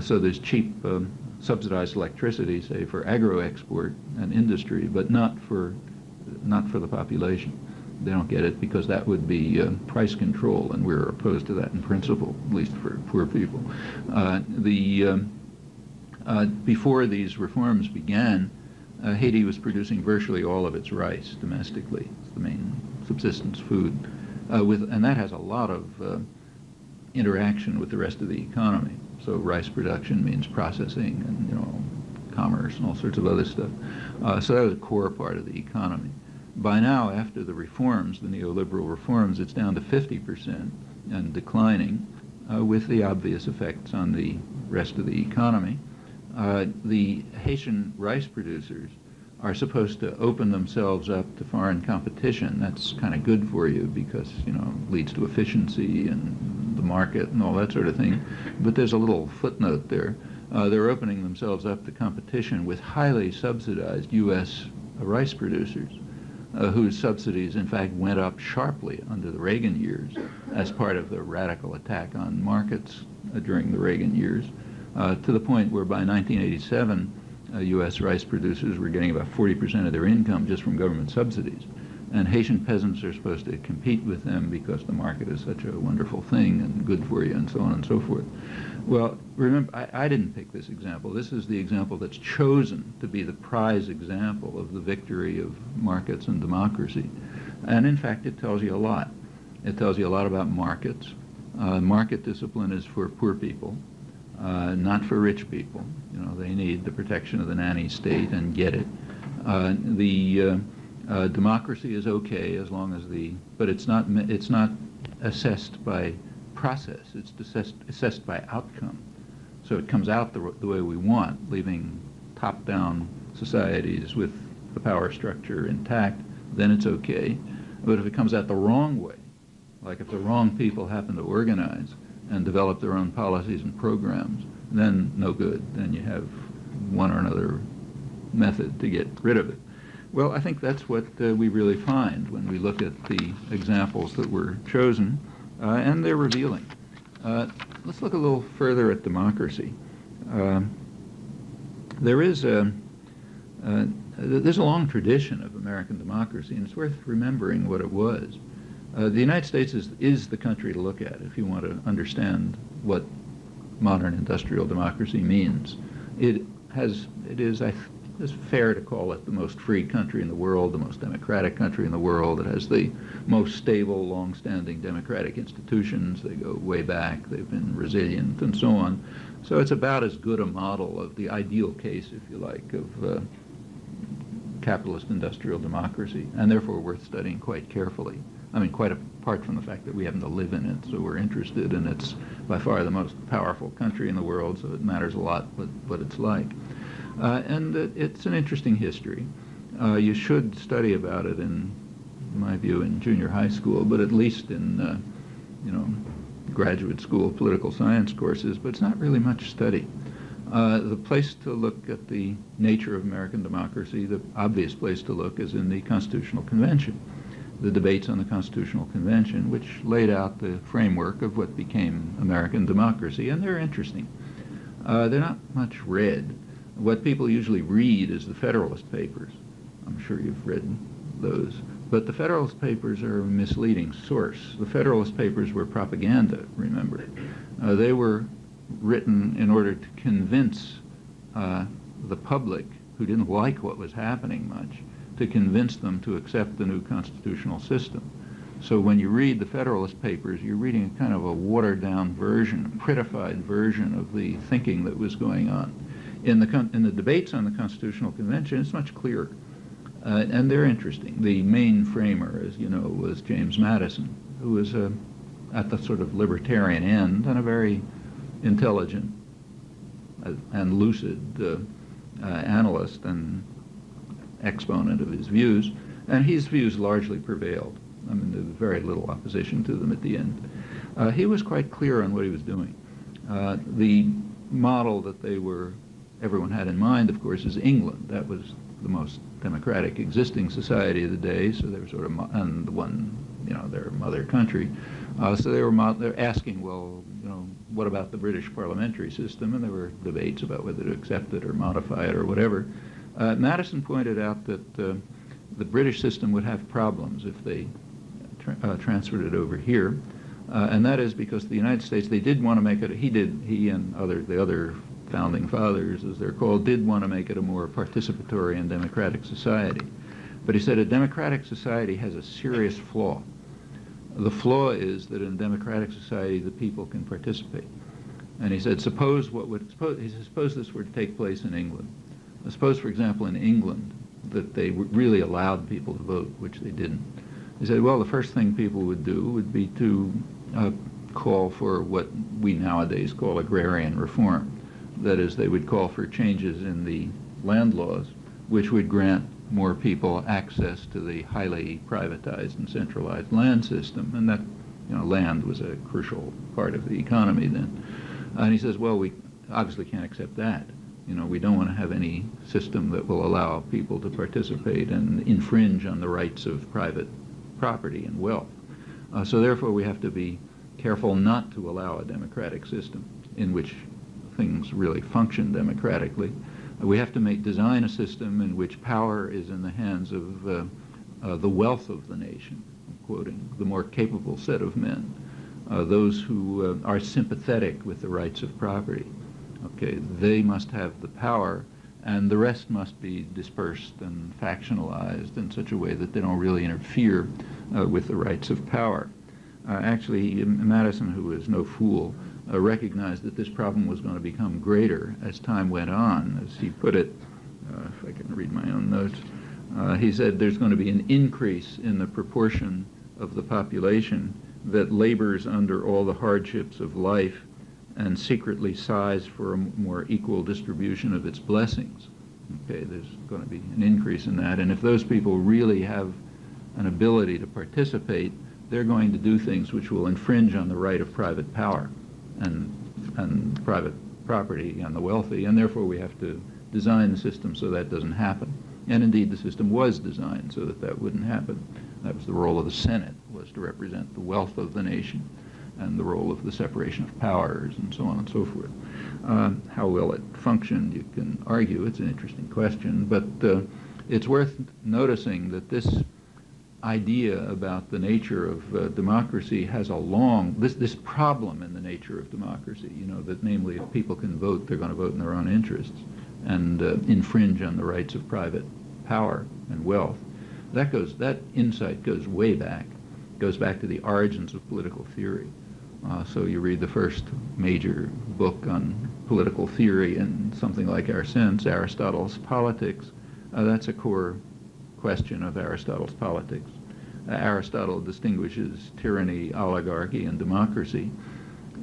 So there's cheap subsidized electricity, say, for agro-export and industry, but not for the population. They don't get it because that would be price control, and we're opposed to that in principle, at least for poor people. Before these reforms began, Haiti was producing virtually all of its rice domestically. It's the main subsistence food, and that has a lot of interaction with the rest of the economy. So rice production means processing and commerce and all sorts of other stuff. So that was a core part of the economy. By now, after the reforms, the neoliberal reforms, it's down to 50% and declining, with the obvious effects on the rest of the economy. The Haitian rice producers are supposed to open themselves up to foreign competition. That's kind of good for you because, it leads to efficiency and the market and all that sort of thing. But there's a little footnote there. They're opening themselves up to competition with highly subsidized U.S. rice producers, whose subsidies, in fact, went up sharply under the Reagan years as part of the radical attack on markets during the Reagan years, to the point where by 1987, U.S. rice producers were getting about 40% of their income just from government subsidies. And Haitian peasants are supposed to compete with them because the market is such a wonderful thing and good for you and so on and so forth. Well, remember, I didn't pick this example. This is the example that's chosen to be the prize example of the victory of markets and democracy. And in fact, it tells you a lot. It tells you a lot about markets. Market discipline is for poor people, not for rich people. They need the protection of the nanny state and get it. Democracy is okay as long as but it's not assessed by process. It's assessed by outcome. So it comes out the way we want, leaving top-down societies with the power structure intact, then it's okay. But if it comes out the wrong way, like if the wrong people happen to organize and develop their own policies and programs, then no good. Then you have one or another method to get rid of it. Well, I think that's what we really find when we look at the examples that were chosen, and they're revealing. Let's look a little further at democracy. There's a long tradition of American democracy, and it's worth remembering what it was. The United States is the country to look at if you want to understand what modern industrial democracy means. It is, it's fair to call it the most free country in the world, the most democratic country in the world. It has the most stable, long-standing democratic institutions. They go way back. They've been resilient and so on. So it's about as good a model of the ideal case, if you like, of capitalist industrial democracy, and therefore worth studying quite carefully. I mean, quite apart from the fact that we happen to live in it, so we're interested, and it's by far the most powerful country in the world, so it matters a lot what it's like. And it's an interesting history. You should study about it, in my view, in junior high school, but at least in, graduate school political science courses, but it's not really much study. The place to look at the nature of American democracy, the obvious place to look, is in the Constitutional Convention. The debates on the Constitutional Convention, which laid out the framework of what became American democracy, and they're interesting. They're not much read. What people usually read is the Federalist Papers. I'm sure you've read those. But the Federalist Papers are a misleading source. The Federalist Papers were propaganda, remember. They were written in order to convince the public, who didn't like what was happening much, to convince them to accept the new constitutional system. So when you read the Federalist Papers, you're reading kind of a watered-down version, a prettified version of the thinking that was going on. In the debates on the Constitutional Convention, it's much clearer. And they're interesting. The main framer, as you know, was James Madison, who was at the sort of libertarian end and a very intelligent and lucid analyst and exponent of his views, and his views largely prevailed. I mean, there was very little opposition to them at the end. He was quite clear on what he was doing. The model that everyone had in mind, of course, is England. That was the most democratic existing society of the day, so they were sort of, and the one, their mother country. So they're asking, well, what about the British parliamentary system? And there were debates about whether to accept it or modify it or whatever. Madison pointed out that the British system would have problems if they transferred it over here, and that is because the United States, they did want to make it, he and the other founding fathers, as they're called, did want to make it a more participatory and democratic society. But he said a democratic society has a serious flaw. The flaw is that in a democratic society, the people can participate. And he said, suppose this were to take place in England. Suppose, for example, in England, that they really allowed people to vote, which they didn't. He said, well, the first thing people would do would be to call for what we nowadays call agrarian reform. That is, they would call for changes in the land laws, which would grant more people access to the highly privatized and centralized land system. And that, land was a crucial part of the economy then. And he says, well, we obviously can't accept that. We don't want to have any system that will allow people to participate and infringe on the rights of private property and wealth. So therefore, we have to be careful not to allow a democratic system in which things really function democratically. We have to design a system in which power is in the hands of the wealth of the nation, I'm quoting, the more capable set of men, those who are sympathetic with the rights of property. Okay, they must have the power, and the rest must be dispersed and factionalized in such a way that they don't really interfere with the rights of power. Actually, Madison, who was no fool, recognized that this problem was going to become greater as time went on. As he put it, if I can read my own notes, he said there's going to be an increase in the proportion of the population that labors under all the hardships of life and secretly sighs for a more equal distribution of its blessings. Okay, there's going to be an increase in that, and if those people really have an ability to participate, they're going to do things which will infringe on the right of private power and private property and the wealthy, and therefore we have to design the system so that doesn't happen. And indeed, the system was designed so that that wouldn't happen. That was the role of the Senate, was to represent the wealth of the nation, and the role of the separation of powers, and so on and so forth. How well it functioned, you can argue. It's an interesting question, but it's worth noticing that this idea about the nature of democracy has this problem in the nature of democracy, that namely if people can vote, they're going to vote in their own interests. and infringe on the rights of private power and wealth. That insight goes way back, goes back to the origins of political theory. So you read the first major book on political theory in something like our sense, Aristotle's Politics. That's a core question of Aristotle's Politics. Aristotle distinguishes tyranny, oligarchy, and democracy,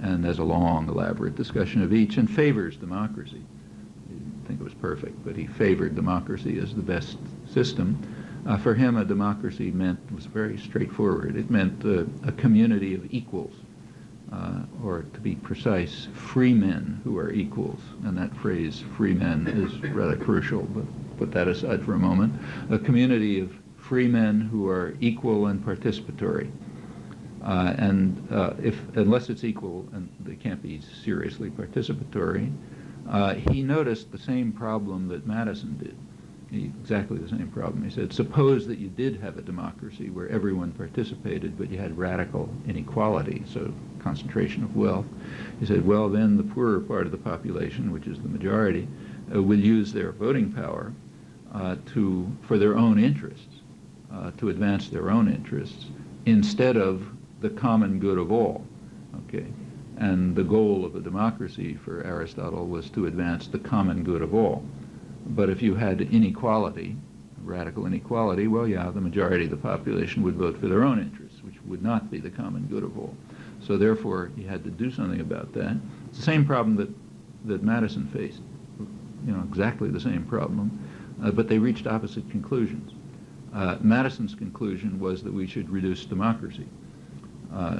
and has a long, elaborate discussion of each, and favors democracy. He didn't think it was perfect, but he favored democracy as the best system. For him, a democracy was very straightforward. It meant a community of equals, or to be precise, free men who are equals. And that phrase, free men, is rather crucial, but put that aside for a moment. A community of free men who are equal and participatory. Unless it's equal, and they can't be seriously participatory, he noticed the same problem that Madison did. Exactly the same problem. He said, suppose that you did have a democracy where everyone participated, but you had radical inequality, so concentration of wealth. He said, well, then the poorer part of the population, which is the majority, will use their voting power for their own interests, to advance their own interests, instead of the common good of all. Okay? And the goal of a democracy for Aristotle was to advance the common good of all. But if you had inequality, radical inequality, well, yeah, the majority of the population would vote for their own interests, which would not be the common good of all. So therefore, you had to do something about that. It's the same problem that Madison faced, exactly the same problem, but they reached opposite conclusions. Madison's conclusion was that we should reduce democracy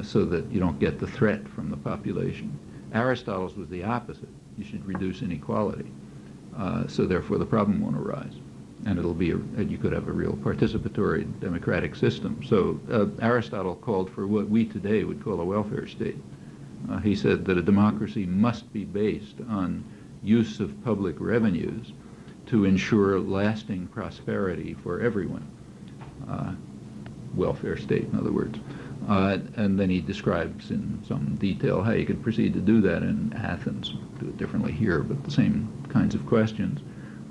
so that you don't get the threat from the population. Aristotle's was the opposite. You should reduce inequality. So therefore the problem won't arise, and you could have a real participatory democratic system. So Aristotle called for what we today would call a welfare state. He said that a democracy must be based on use of public revenues to ensure lasting prosperity for everyone. Welfare state, in other words. And then he describes in some detail how you could proceed to do that in Athens. Do it differently here, but the same kinds of questions.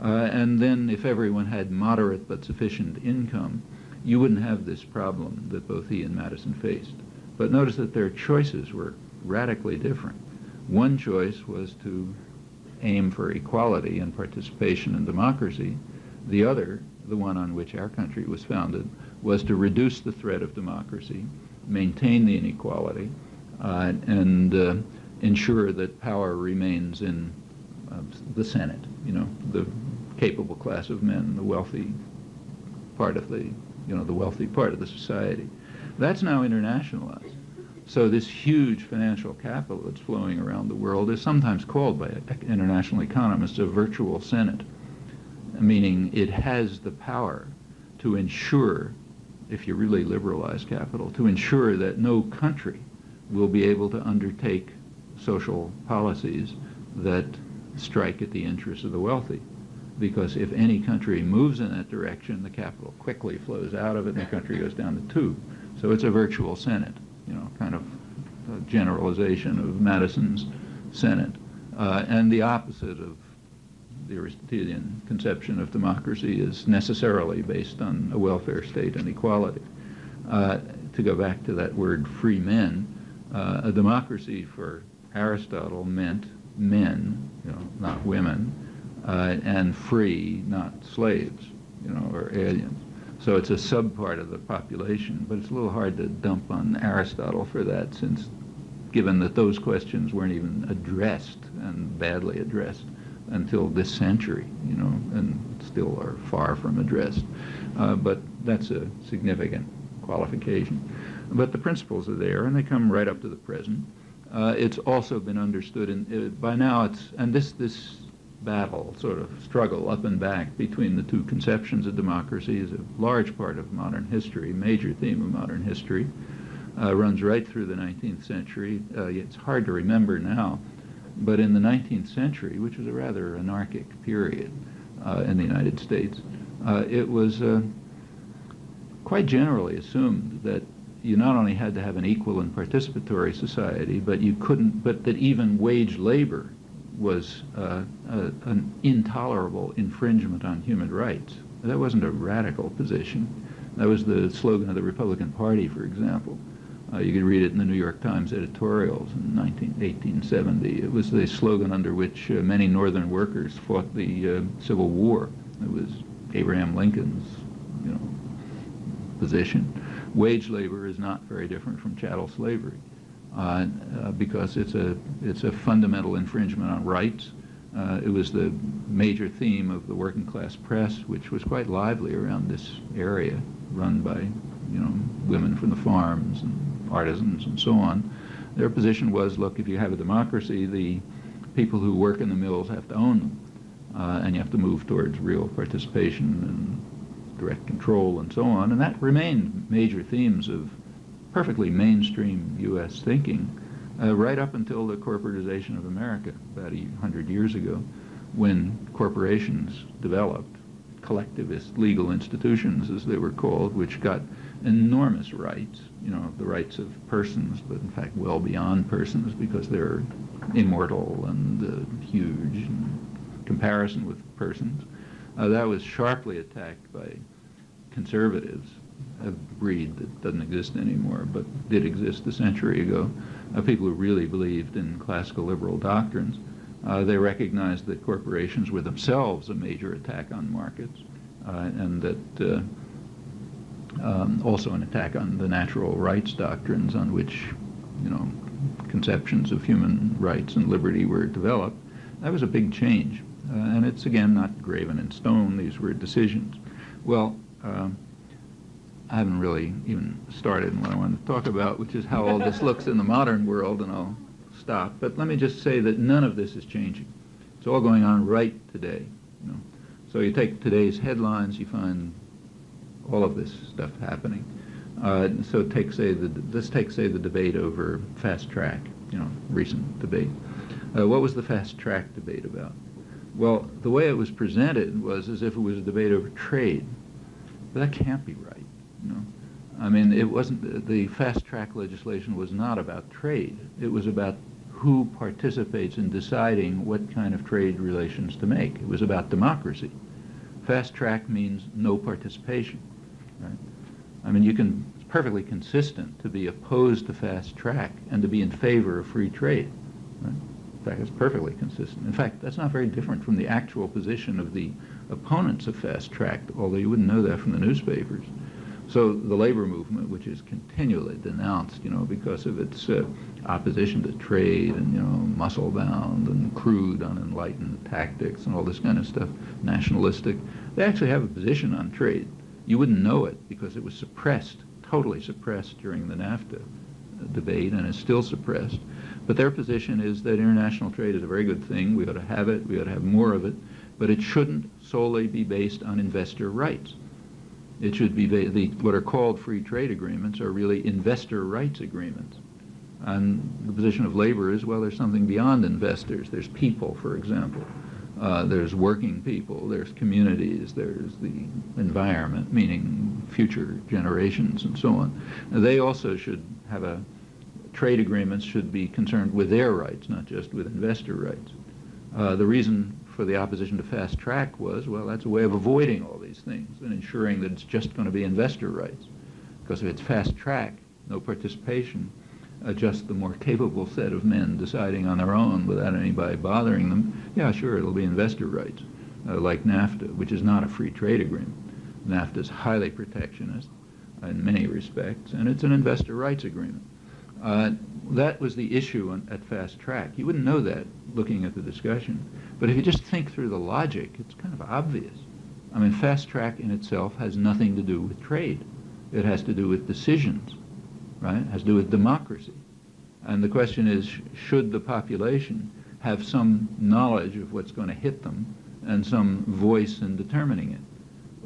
And then if everyone had moderate but sufficient income, you wouldn't have this problem that both he and Madison faced. But notice that their choices were radically different. One choice was to aim for equality and participation in democracy. The other, the one on which our country was founded, was to reduce the threat of democracy, maintain the inequality, and ensure that power remains in the Senate, the capable class of men, the wealthy part of the wealthy part of the society. That's now internationalized. So this huge financial capital that's flowing around the world is sometimes called by international economists a virtual Senate, meaning it has the power to ensure, if you really liberalize capital, to ensure that no country will be able to undertake social policies that strike at the interests of the wealthy. Because if any country moves in that direction, the capital quickly flows out of it and the country goes down the tube. So it's a virtual Senate, kind of a generalization of Madison's Senate. And the opposite of the Aristotelian conception of democracy is necessarily based on a welfare state and equality. To go back to that word free men, a democracy for Aristotle meant men, not women, and free, not slaves, or aliens. So it's a subpart of the population, but it's a little hard to dump on Aristotle for that, since given that those questions weren't even addressed, and badly addressed, until this century, and still are far from addressed. But that's a significant qualification. But the principles are there, and they come right up to the present. It's also been understood, by now this battle, sort of struggle up and back between the two conceptions of democracy is a large part of modern history, major theme of modern history, runs right through the 19th century. It's hard to remember now, but in the 19th century, which was a rather anarchic period in the United States, it was quite generally assumed that you not only had to have an equal and participatory society, but that even wage labor was an intolerable infringement on human rights. That wasn't a radical position. That was the slogan of the Republican Party, for example. You could read it in the New York Times editorials in 1870. It was the slogan under which many Northern workers fought the Civil War. It was Abraham Lincoln's, position. Wage labor is not very different from chattel slavery because it's a fundamental infringement on rights. It was the major theme of the working class press, which was quite lively around this area, run by women from the farms and artisans and so on. Their position was, look, if you have a democracy, the people who work in the mills have to own them, and you have to move towards real participation and direct control and so on. And that remained major themes of perfectly mainstream U.S. thinking right up until the corporatization of America about 100 years ago, when corporations developed, collectivist legal institutions, as they were called, which got enormous rights, the rights of persons, but in fact well beyond persons because they're immortal and huge in comparison with persons. That was sharply attacked by conservatives, a breed that doesn't exist anymore, but did exist a century ago, people who really believed in classical liberal doctrines. They recognized that corporations were themselves a major attack on markets, and that also an attack on the natural rights doctrines on which, conceptions of human rights and liberty were developed. That was a big change. And it's, again, not graven in stone. These were decisions. Well, I haven't really even started on what I wanted to talk about, which is how all this looks in the modern world, and I'll stop. But let me just say that none of this is changing. It's all going on right today. So you take today's headlines, you find all of this stuff happening. So let's take, say, the debate over fast track, recent debate. What was the fast track debate about? Well, the way it was presented was as if it was a debate over trade. But that can't be right, I mean, it wasn't, the fast track legislation was not about trade. It was about who participates in deciding what kind of trade relations to make. It was about democracy. Fast track means no participation, right? I mean, it's perfectly consistent to be opposed to fast track and to be in favor of free trade, right? In fact, it's perfectly consistent. In fact, that's not very different from the actual position of the opponents of fast track, although you wouldn't know that from the newspapers. So the labor movement, which is continually denounced, because of its opposition to trade and, muscle-bound and crude, unenlightened tactics and all this kind of stuff, nationalistic, they actually have a position on trade. You wouldn't know it because it was suppressed, totally suppressed during the NAFTA debate, and is still suppressed. But their position is that international trade is a very good thing. We ought to have it. We ought to have more of it. But it shouldn't solely be based on investor rights. It should be what are called free trade agreements are really investor rights agreements. And the position of labor is, well, there's something beyond investors. There's people, for example. There's working people. There's communities. There's the environment, meaning future generations and so on. They also should have trade agreements should be concerned with their rights, not just with investor rights. The reason for the opposition to fast track was, well, that's a way of avoiding all these things and ensuring that it's just going to be investor rights. Because if it's fast track, no participation, just the more capable set of men deciding on their own without anybody bothering them, yeah, sure, it'll be investor rights, like NAFTA, which is not a free trade agreement. NAFTA is highly protectionist in many respects, and it's an investor rights agreement. That was the issue at fast track. You wouldn't know that looking at the discussion. But if you just think through the logic, it's kind of obvious. I mean, fast track in itself has nothing to do with trade. It has to do with decisions, right? It has to do with democracy. And the question is, should the population have some knowledge of what's going to hit them and some voice in determining it?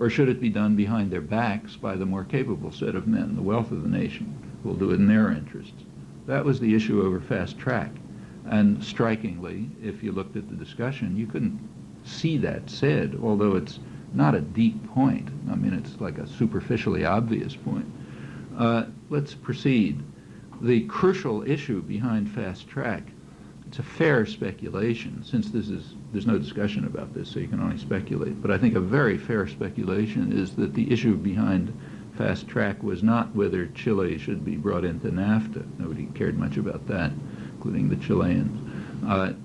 Or should it be done behind their backs by the more capable set of men, the wealth of the nation, who will do it in their interests? That was the issue over fast track. And strikingly, if you looked at the discussion, you couldn't see that said, although it's not a deep point. I mean, it's like a superficially obvious point. Let's proceed. The crucial issue behind fast track it's a fair speculation, since there's no discussion about this, so you can only speculate, but I think a very fair speculation is that the issue behind fast track was not whether Chile should be brought into NAFTA. Nobody cared much about that, including the Chileans.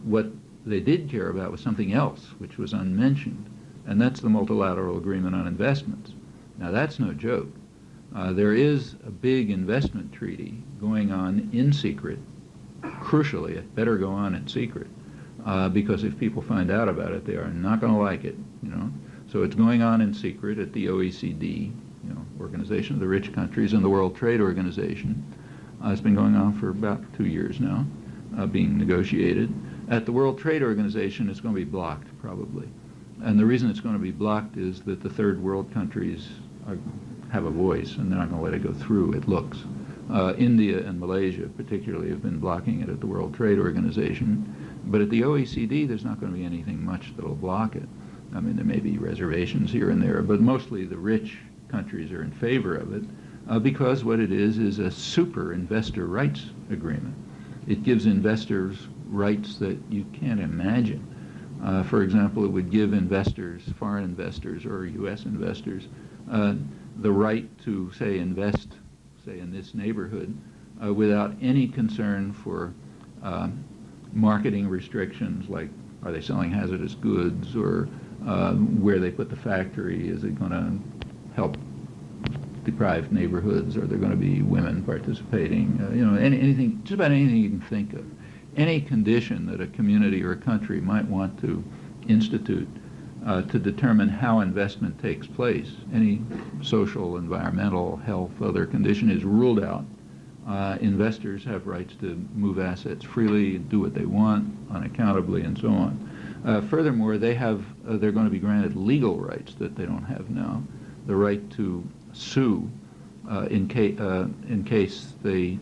What they did care about was something else, which was unmentioned, and that's the multilateral agreement on investments. Now, that's no joke. There is a big investment treaty going on in secret. Crucially, it better go on in secret, because if people find out about it, they are not going to like it, So it's going on in secret at the OECD, Organization of the Rich Countries, and the World Trade Organization. It's been going on for about 2 years now, being negotiated. At the World Trade Organization, it's going to be blocked, probably. And the reason it's going to be blocked is that the third world countries have a voice, and they're not going to let it go through, it looks. India and Malaysia particularly have been blocking it at the World Trade Organization. But at the OECD, there's not going to be anything much that will block it. I mean, there may be reservations here and there, but mostly the rich countries are in favor of it because what it is a super investor rights agreement. It gives investors rights that you can't imagine. For example, it would give investors, foreign investors or U.S. investors, the right to, say, invest, say, in this neighborhood without any concern for marketing restrictions, like are they selling hazardous goods, or where they put the factory, is it going to help deprived neighborhoods, are there going to be women participating, anything, just about anything you can think of. Any condition that a community or a country might want to institute to determine how investment takes place, any social, environmental, health, other condition is ruled out. Investors have rights to move assets freely, do what they want, unaccountably, and so on. Furthermore, they're going to be granted legal rights that they don't have now. The right to sue in case they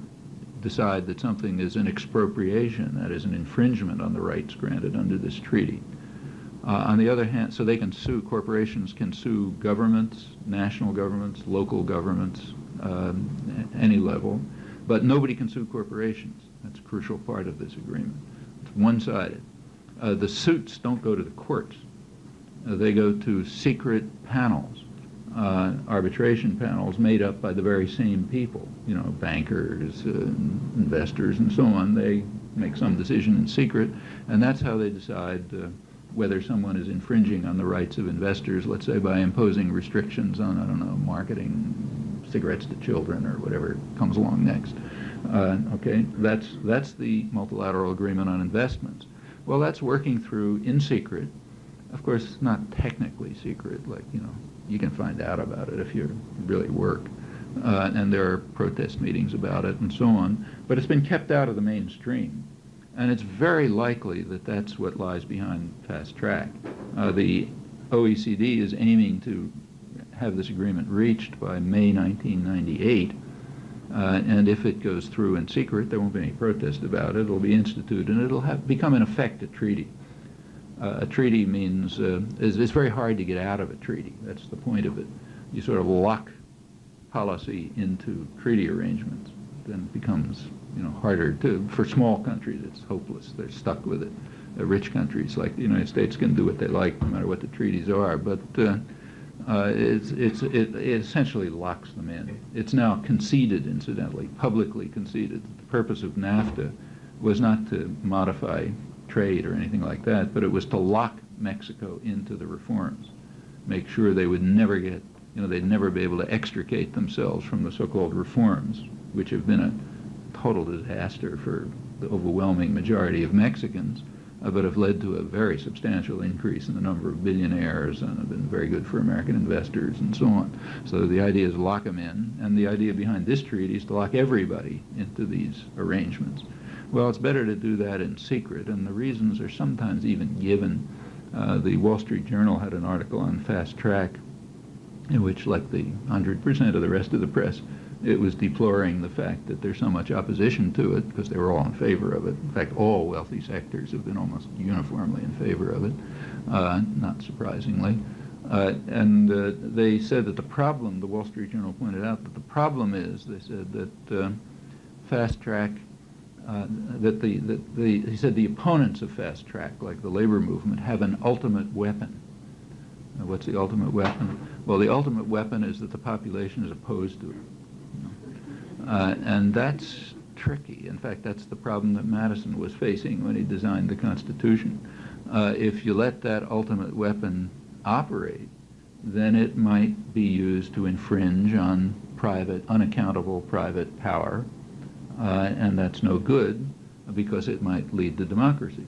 decide that something is an expropriation, that is an infringement on the rights granted under this treaty. On the other hand, so they can sue, corporations can sue governments, national governments, local governments, any level, but nobody can sue corporations. That's a crucial part of this agreement. It's one-sided. The suits don't go to the courts. They go to secret panels, arbitration panels made up by the very same people, bankers, investors, and so on. They make some decision in secret, and that's how they decide whether someone is infringing on the rights of investors, let's say by imposing restrictions on, marketing cigarettes to children or whatever comes along next. Okay, that's the multilateral agreement on investments. Well, that's working through in secret. Of course, not technically secret, like, you can find out about it if you really work. And there are protest meetings about it and so on. But it's been kept out of the mainstream. And it's very likely that that's what lies behind fast track. The OECD is aiming to have this agreement reached by May 1998. And if it goes through in secret, there won't be any protest about it. It'll be instituted, and it'll become, in effect, a treaty. A treaty means it's very hard to get out of a treaty. That's the point of it. You sort of lock policy into treaty arrangements. Then it becomes, harder for small countries. It's hopeless. They're stuck with it. Rich countries like the United States can do what they like, no matter what the treaties are. But it essentially locks them in. It's now conceded, incidentally, publicly conceded, that the purpose of NAFTA was not to modify trade or anything like that, but it was to lock Mexico into the reforms, make sure they would never get, they'd never be able to extricate themselves from the so-called reforms, which have been a total disaster for the overwhelming majority of Mexicans, but have led to a very substantial increase in the number of billionaires and have been very good for American investors and so on. So the idea is lock them in, and the idea behind this treaty is to lock everybody into these arrangements. Well, it's better to do that in secret, and the reasons are sometimes even given. The Wall Street Journal had an article on fast track in which, like the 100% of the rest of the press, it was deploring the fact that there's so much opposition to it because they were all in favor of it. In fact, all wealthy sectors have been almost uniformly in favor of it, not surprisingly. And they said that the problem, the Wall Street Journal pointed out that the problem is, they said that fast track he said the opponents of fast track, like the labor movement, have an ultimate weapon. What's the ultimate weapon? Well, the ultimate weapon is that the population is opposed to it. And that's tricky. In fact, that's the problem that Madison was facing when he designed the Constitution. If you let that ultimate weapon operate, then it might be used to infringe on private, unaccountable private power, and that's no good because it might lead to democracy.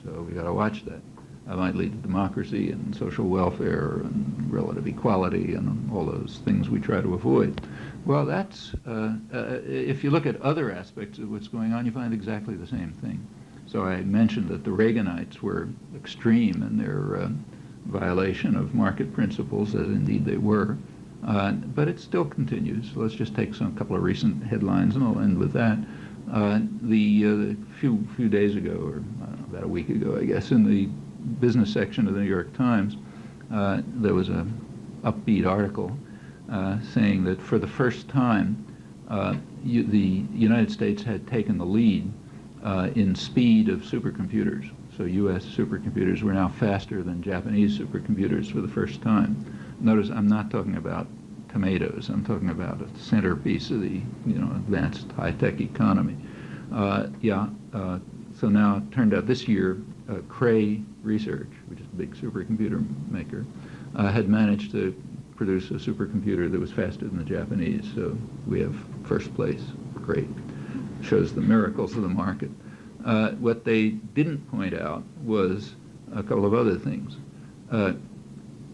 So we got to watch that. It might lead to democracy and social welfare and relative equality and all those things we try to avoid. Well, that's, if you look at other aspects of what's going on, you find exactly the same thing. So I mentioned that the Reaganites were extreme in their violation of market principles, as indeed they were. But it still continues. So let's just take a couple of recent headlines, and I'll end with that. The few days ago, or I don't know, about a week ago, I guess, in the business section of the New York Times, there was an upbeat article saying that for the first time, the United States had taken the lead in speed of supercomputers. So U.S. supercomputers were now faster than Japanese supercomputers for the first time. Notice I'm not talking about tomatoes. I'm talking about a centerpiece of the advanced high-tech economy. So now it turned out this year, Cray Research, which is a big supercomputer maker, had managed to produce a supercomputer that was faster than the Japanese. So we have first place. Great. Shows the miracles of the market. What they didn't point out was a couple of other things. A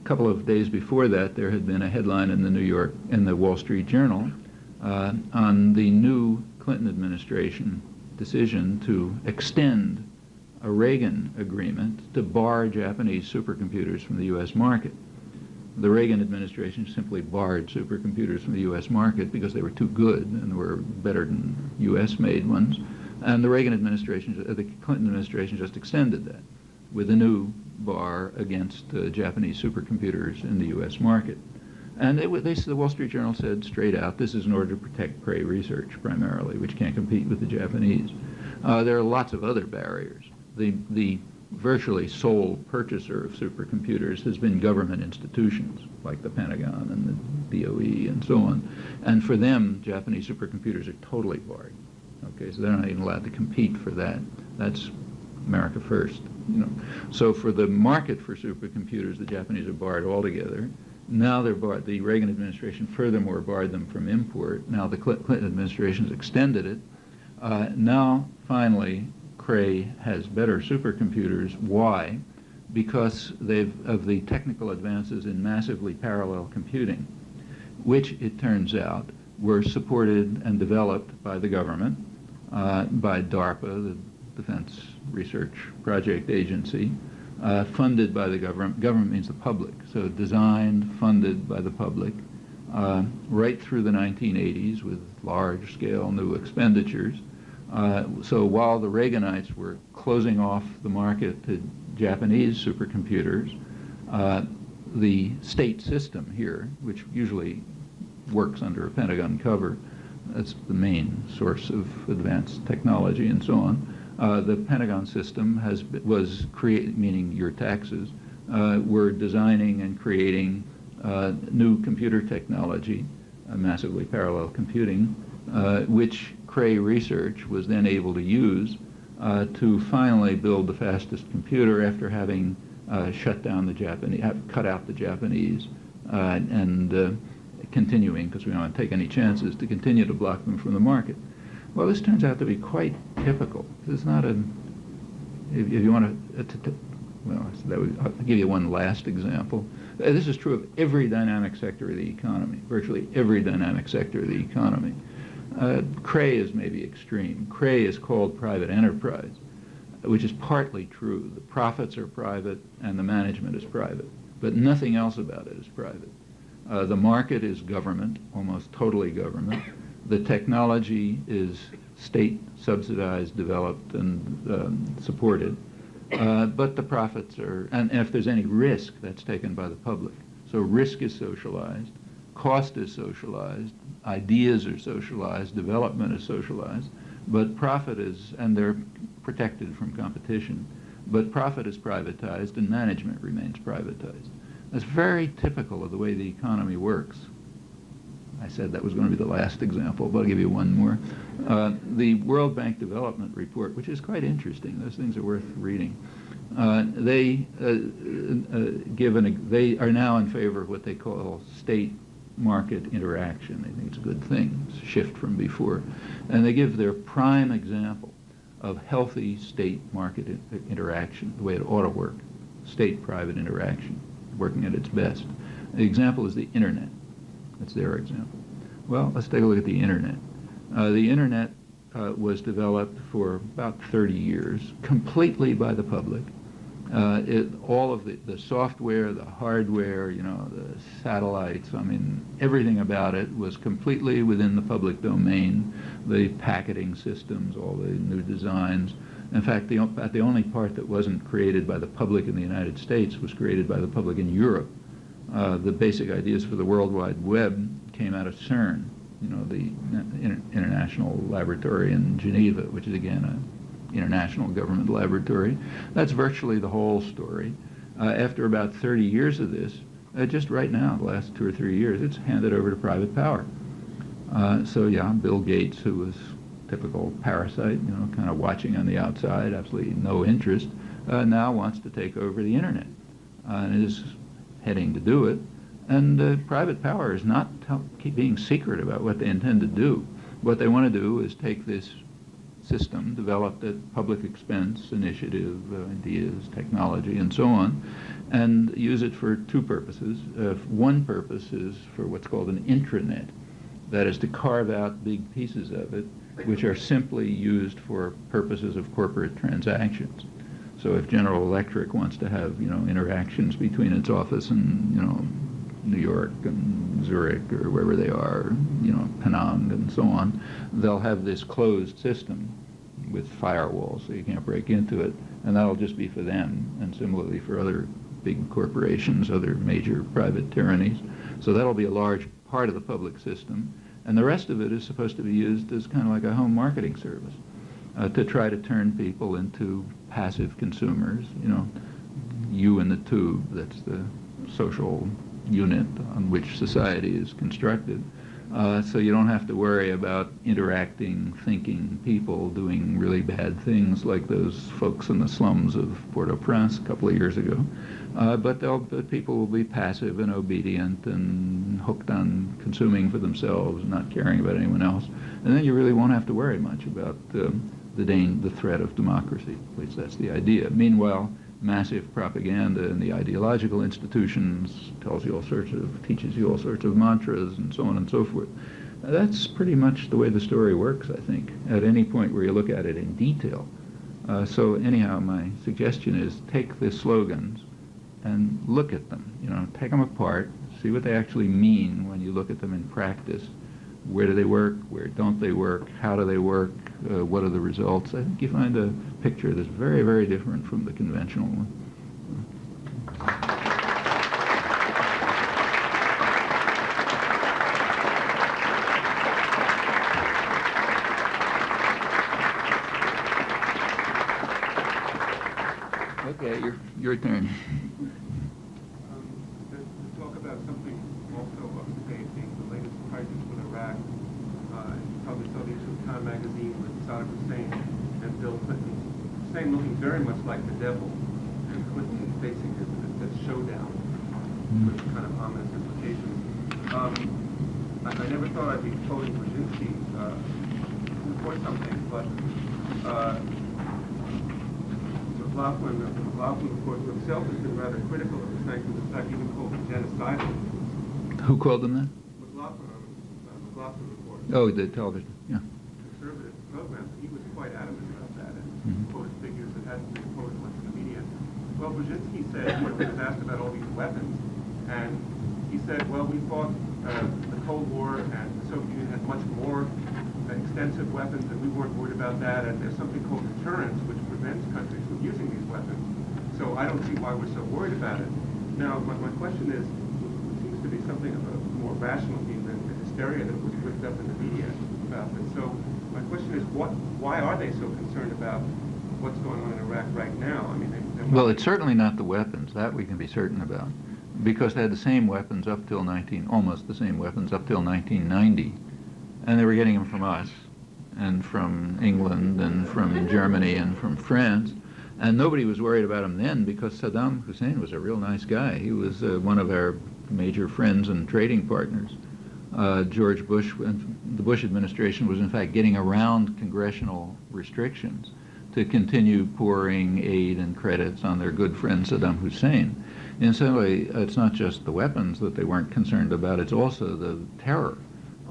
couple of days before that, there had been a headline in the Wall Street Journal on the new Clinton administration decision to extend a Reagan agreement to bar Japanese supercomputers from the U.S. market. The Reagan administration simply barred supercomputers from the U.S. market because they were too good and were better than U.S.-made ones. And the the Clinton administration just extended that with a new bar against Japanese supercomputers in the U.S. market. And the Wall Street Journal said straight out, this is in order to protect Cray Research primarily, which can't compete with the Japanese. There are lots of other barriers. The virtually sole purchaser of supercomputers has been government institutions like the Pentagon and the DOE and so on. And for them, Japanese supercomputers are totally barred. Okay, so they're not even allowed to compete for that. That's America first. So for the market for supercomputers, the Japanese are barred altogether. Now they're barred. The Reagan administration furthermore barred them from import. Now the Clinton administration has extended it. Now finally, Cray has better supercomputers. Why? Because of the technical advances in massively parallel computing, which it turns out were supported and developed by the government, by DARPA, the Defense Research Project Agency, funded by the government. Government means the public, so designed, funded by the public, right through the 1980s with large-scale new expenditures. So while the Reaganites were closing off the market to Japanese supercomputers, the state system here, which usually works under a Pentagon cover, that's the main source of advanced technology and so on. The Pentagon system meaning your taxes, were designing and creating new computer technology, massively parallel computing, which Cray Research was then able to use to finally build the fastest computer after having cut out the Japanese, and continuing, because we don't want to take any chances, to continue to block them from the market. Well, this turns out to be quite typical. This is not if you want I'll give you one last example. This is true of every dynamic sector of the economy, virtually every dynamic sector of the economy. Cray is maybe extreme. Cray is called private enterprise, which is partly true. The profits are private and the management is private, but nothing else about it is private. The market is government, almost totally government. The technology is state subsidized, developed, and supported. But the profits are, and if there's any risk, that's taken by the public. So risk is socialized, cost is socialized, ideas are socialized, development is socialized, But profit is, and they're protected from competition, but profit is privatized and management remains privatized. That's very typical of the way the economy works. I said that was going to be the last example, but I'll give you one more. The World Bank Development Report, which is quite interesting, those things are worth reading. They are now in favor of what they call state-market interaction. They think it's a good thing, it's a shift from before. And they give their prime example of healthy state-market interaction, the way it ought to work, state-private interaction, working at its best. The example is the Internet. That's their example. Well, let's take a look at the Internet. The Internet was developed for about 30 years, completely by the public. All of the software, the hardware, the satellites, I mean, everything about it was completely within the public domain. The packaging systems, all the new designs. In fact, the only part that wasn't created by the public in the United States was created by the public in Europe. The basic ideas for the World Wide Web came out of CERN, the International Laboratory in Geneva, which is again an international government laboratory. That's virtually the whole story. After about 30 years of this, just right now, the last 2 or 3 years, it's handed over to private power. So yeah, Bill Gates, who was typical parasite, kind of watching on the outside, absolutely no interest, now wants to take over the Internet and is heading to do it. And private power is not keep being secret about what they intend to do. What they want to do is take this system developed at public expense, initiative, ideas, technology, and so on, and use it for two purposes. One purpose is for what's called an intranet, that is to carve out big pieces of it, which are simply used for purposes of corporate transactions. So if General Electric wants to have, interactions between its office and, New York and Zurich or wherever they are, Penang and so on, they'll have this closed system with firewalls so you can't break into it, and that'll just be for them, and similarly for other big corporations, other major private tyrannies. So that'll be a large part of the public system, and the rest of it is supposed to be used as kind of like a home marketing service to try to turn people into passive consumers, you in the tube, that's the social unit on which society is constructed. So you don't have to worry about interacting, thinking people doing really bad things like those folks in the slums of Port-au-Prince a couple of years ago. But people will be passive and obedient and hooked on consuming for themselves, not caring about anyone else. And then you really won't have to worry much about the threat of democracy. At least that's the idea. Meanwhile, massive propaganda in the ideological institutions teaches you all sorts of mantras and so on and so forth. That's pretty much the way the story works, I think, at any point where you look at it in detail. So anyhow, my suggestion is take the slogans and look at them, take them apart, see what they actually mean when you look at them in practice. Where do they work? Where don't they work? How do they work? What are the results? I think you find a picture that's very, very different from the conventional one. Okay, your turn. To talk about something also facing the latest crisis with Iraq. You probably saw the issue of Time magazine with Saddam Hussein and Bill Clinton. Hussein looking very much like the devil, and Clinton facing this showdown with kind of ominous implications. I never thought I'd be quoting Brzezinski for something, but McLaughlin, of course, himself has been rather critical of the sanctions, in fact, even called them genocidal. Who called them that? McLaughlin report. Oh, the television, yeah. Conservative programs, he was quite adamant about that, and quoted figures that hadn't been quoted much in the media. Well, Brzezinski said, he was asked about all these weapons, and he said, well, we fought the Cold War, and the Soviet Union had much more extensive weapons, and we weren't worried about that, and there's something called deterrence, which prevents countries from using these weapons. So I don't see why we're so worried about it. Now, my question is, it seems to be something of a more rational view than the hysteria that was whipped up in the media about this. So my question is, why are they so concerned about what's going on in Iraq right now? I mean, well, it's certainly not the weapons. That we can be certain about, because they had the same weapons up till almost the same weapons up till 1990, and they were getting them from us, and from England, and from Germany, and from France, and nobody was worried about him then because Saddam Hussein was a real nice guy. He was one of our major friends and trading partners. George Bush, the Bush administration was in fact getting around congressional restrictions to continue pouring aid and credits on their good friend Saddam Hussein. In some way, it's not just the weapons that they weren't concerned about, it's also the terror.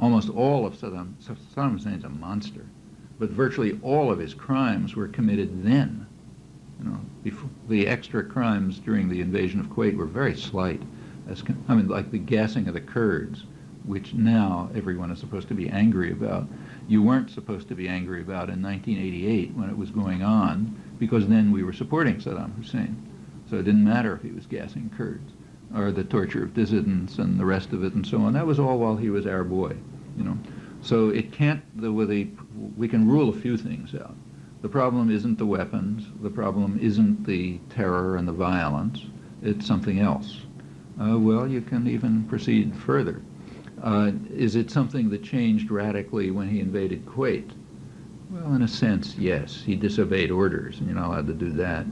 Almost all of Saddam Hussein's a monster, but virtually all of his crimes were committed then. You know, before, the extra crimes during the invasion of Kuwait were very slight. Like the gassing of the Kurds, which now everyone is supposed to be angry about. You weren't supposed to be angry about in 1988 when it was going on, because then we were supporting Saddam Hussein. So it didn't matter if he was gassing Kurds, or the torture of dissidents and the rest of it and so on. That was all while he was our boy, you know. So it can't, we can rule a few things out. The problem isn't the weapons, the problem isn't the terror and the violence, it's something else. Well, you can even proceed further. Is it something that changed radically when he invaded Kuwait? Well, in a sense, yes. He disobeyed orders, and you're not allowed to do that.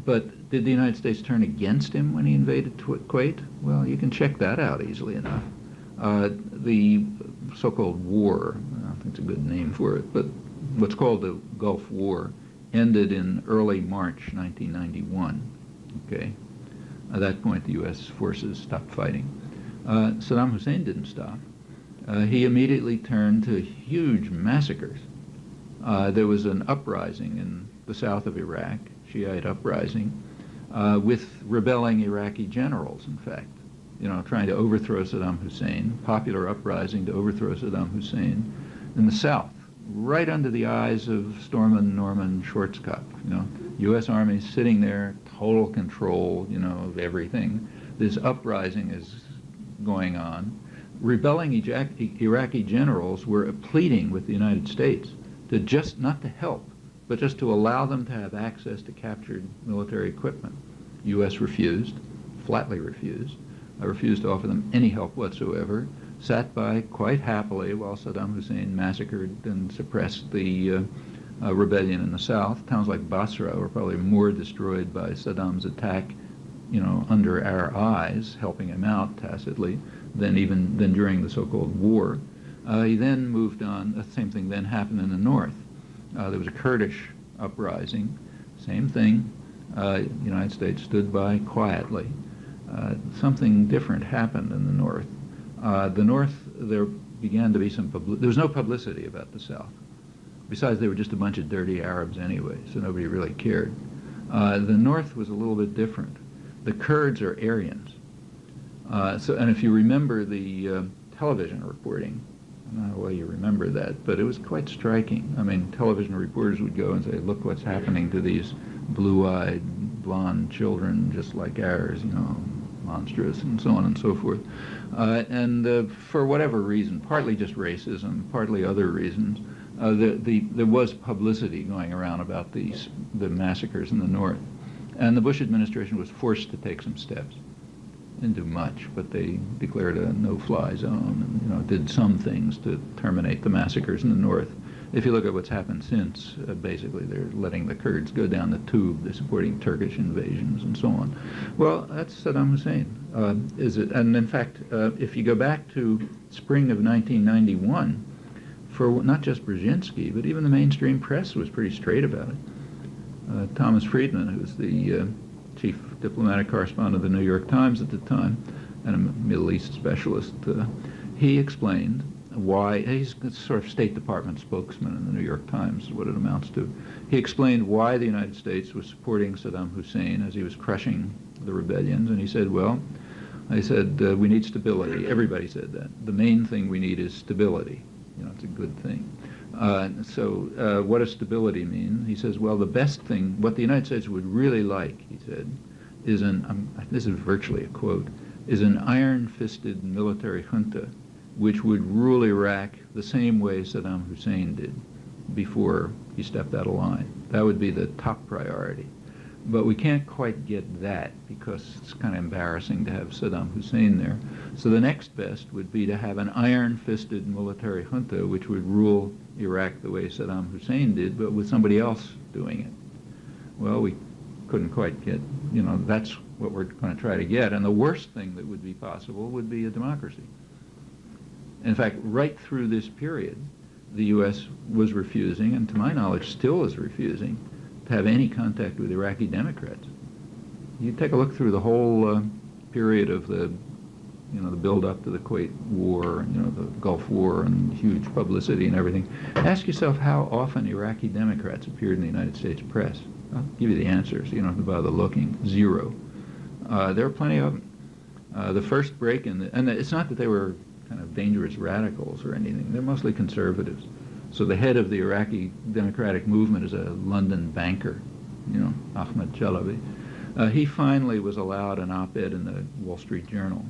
But did the United States turn against him when he invaded Kuwait? Well, you can check that out easily enough. The so-called war, I don't think it's a good name for it, but what's called the Gulf War ended in early March 1991. Okay? At that point, the U.S. forces stopped fighting. Saddam Hussein didn't stop. He immediately turned to huge massacres. There was an uprising in the south of Iraq, Shiite uprising, with rebelling Iraqi generals, in fact, you know, trying to overthrow Saddam Hussein, popular uprising to overthrow Saddam Hussein in the south, right under the eyes of Stormin Norman Schwarzkopf, you know, U.S. Army sitting there, total control, you know, of everything. This uprising is going on. Rebelling Iraqi generals were pleading with the United States to just not to help, but just to allow them to have access to captured military equipment. U.S. refused, flatly refused. I refused to offer them any help whatsoever, sat by quite happily while Saddam Hussein massacred and suppressed the rebellion in the south. Towns like Basra were probably more destroyed by Saddam's attack, you know, under our eyes, helping him out tacitly, than during the so-called war. He then moved on. The same thing then happened in the north. There was a Kurdish uprising. Same thing. The United States stood by quietly. Something different happened in the north. There began to be there was no publicity about the south. Besides, they were just a bunch of dirty Arabs anyway, so nobody really cared. The north was a little bit different. The Kurds are Aryans. And if you remember the television reporting, I don't know why you remember that, but it was quite striking. I mean, television reporters would go and say, look what's happening to these blue-eyed, blonde children just like ours, you know, monstrous, and so on and so forth. And for whatever reason, partly just racism, partly other reasons, there was publicity going around about the massacres in the north. And the Bush administration was forced to take some steps. Didn't do much, but they declared a no-fly zone and, you know, did some things to terminate the massacres in the north. If you look at what's happened since, basically they're letting the Kurds go down the tube. They're supporting Turkish invasions and so on. Well, that's Saddam Hussein. And in fact, if you go back to spring of 1991, for not just Brzezinski, but even the mainstream press was pretty straight about it. Thomas Friedman, who was the chief diplomatic correspondent of the New York Times at the time, and a Middle East specialist, he explained why, he's a sort of State Department spokesman in the New York Times, is what it amounts to. He explained why the United States was supporting Saddam Hussein as he was crushing the rebellions, and he said, well, we need stability. Everybody said that. The main thing we need is stability. You know, it's a good thing. What does stability mean? He says, well, the best thing, what the United States would really like, he said, is this is virtually a quote, is an iron-fisted military junta which would rule Iraq the same way Saddam Hussein did before he stepped out of line. That would be the top priority. But we can't quite get that because it's kind of embarrassing to have Saddam Hussein there. So the next best would be to have an iron-fisted military junta which would rule Iraq the way Saddam Hussein did, but with somebody else doing it. Well, we couldn't quite get, that's what we're going to try to get. And the worst thing that would be possible would be a democracy. In fact, right through this period, the U.S. was refusing, and to my knowledge still is refusing, to have any contact with Iraqi Democrats. You take a look through the whole period of the build-up to the Kuwait War, the Gulf War, and huge publicity and everything. Ask yourself how often Iraqi Democrats appeared in the United States press. I'll give you the answers. You don't have to bother looking. Zero. There are plenty of them. The first break and it's not that they were kind of dangerous radicals or anything. They're mostly conservatives. So the head of the Iraqi Democratic Movement is a London banker, Ahmed Chalabi. He finally was allowed an op-ed in the Wall Street Journal.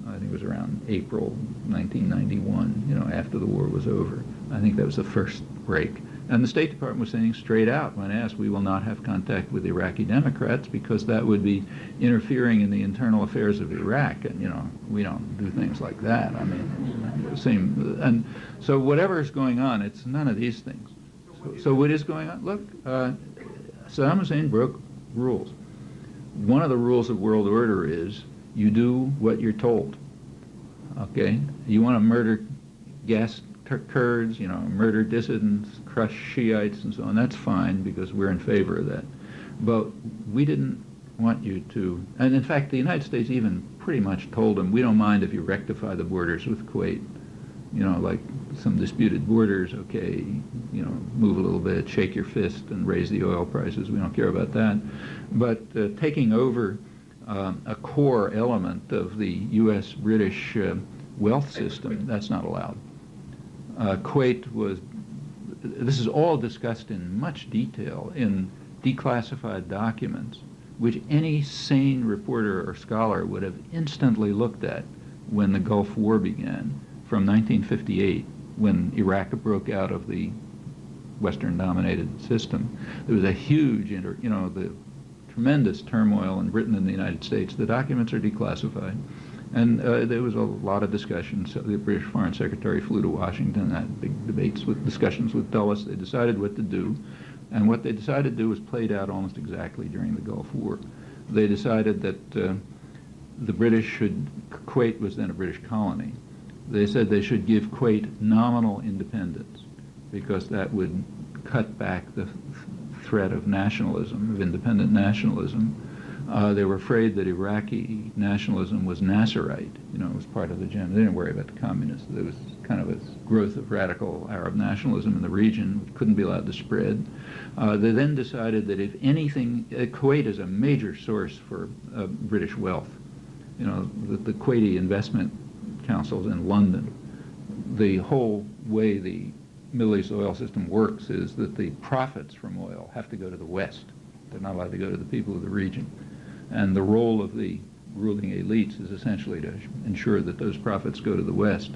I think it was around April 1991, after the war was over. I think that was the first break. And the State Department was saying straight out when asked, we will not have contact with Iraqi Democrats because that would be interfering in the internal affairs of Iraq. And, we don't do things like that. I mean, and so whatever is going on, it's none of these things. So what is going on? Look, Saddam Hussein broke rules. One of the rules of world order is you do what you're told. Okay? You want to murder Kurds, murder dissidents, crush Shiites and so on, that's fine because we're in favor of that. But we didn't want you to, and in fact the United States even pretty much told them, we don't mind if you rectify the borders with Kuwait, like some disputed borders, okay, move a little bit, shake your fist and raise the oil prices, we don't care about that. But taking over a core element of the U.S.-British wealth system, that's not allowed. Kuwait this is all discussed in much detail in declassified documents, which any sane reporter or scholar would have instantly looked at when the Gulf War began, from 1958, when Iraq broke out of the Western-dominated system. There was a huge, the tremendous turmoil in Britain and the United States. The documents are declassified. And there was a lot of discussion. So the British Foreign Secretary flew to Washington, had big debates with discussions with Dulles. They decided what to do. And what they decided to do was played out almost exactly during the Gulf War. They decided that the British Kuwait was then a British colony. They said they should give Kuwait nominal independence because that would cut back the threat of nationalism, of independent nationalism. They were afraid that Iraqi nationalism was Nasserite, it was part of the agenda. They didn't worry about the communists. There was kind of a growth of radical Arab nationalism in the region, which couldn't be allowed to spread. They then decided that if anything, Kuwait is a major source for British wealth. The Kuwaiti investment councils in London, the whole way the Middle East oil system works is that the profits from oil have to go to the West. They're not allowed to go to the people of the region. And the role of the ruling elites is essentially to ensure that those profits go to the West.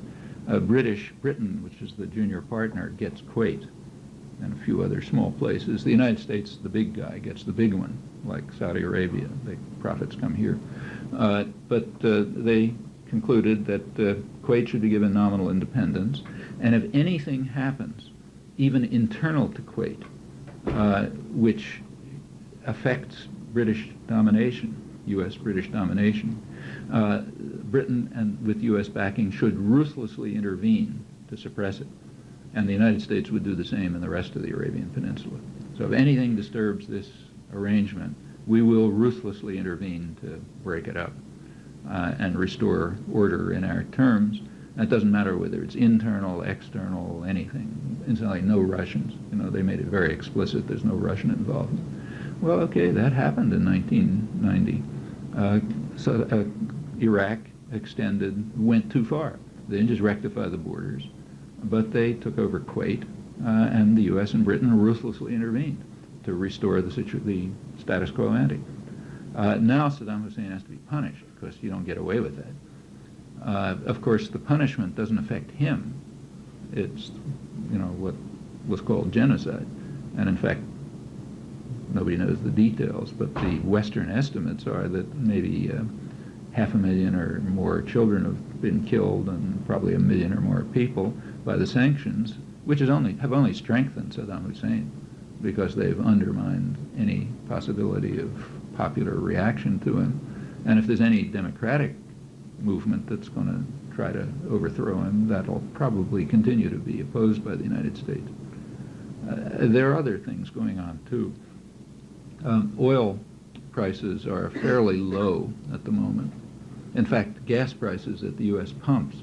Britain, which is the junior partner, gets Kuwait and a few other small places. The United States, the big guy, gets the big one, like Saudi Arabia. The profits come here. But they concluded that Kuwait should be given nominal independence. And if anything happens, even internal to Kuwait, which affects British domination, U.S.-British domination, Britain, and with U.S. backing, should ruthlessly intervene to suppress it. And the United States would do the same in the rest of the Arabian Peninsula. So if anything disturbs this arrangement, we will ruthlessly intervene to break it up and restore order in our terms. And it doesn't matter whether it's internal, external, anything. Incidentally, no Russians. They made it very explicit there's no Russian involvement. Well, okay, that happened in 1990. Iraq went too far. They didn't just rectify the borders, but they took over Kuwait, and the U.S. and Britain ruthlessly intervened to restore the status quo ante. Now Saddam Hussein has to be punished because you don't get away with that. Of course, the punishment doesn't affect him. It's, what was called genocide. And in fact, nobody knows the details, but the Western estimates are that maybe 500,000 or more children have been killed, and probably 1 million or more people by the sanctions, which have only strengthened Saddam Hussein, because they've undermined any possibility of popular reaction to him. And if there's any democratic movement that's going to try to overthrow him, that'll probably continue to be opposed by the United States. There are other things going on too. Oil prices are fairly low at the moment. In fact, gas prices at the U.S. pumps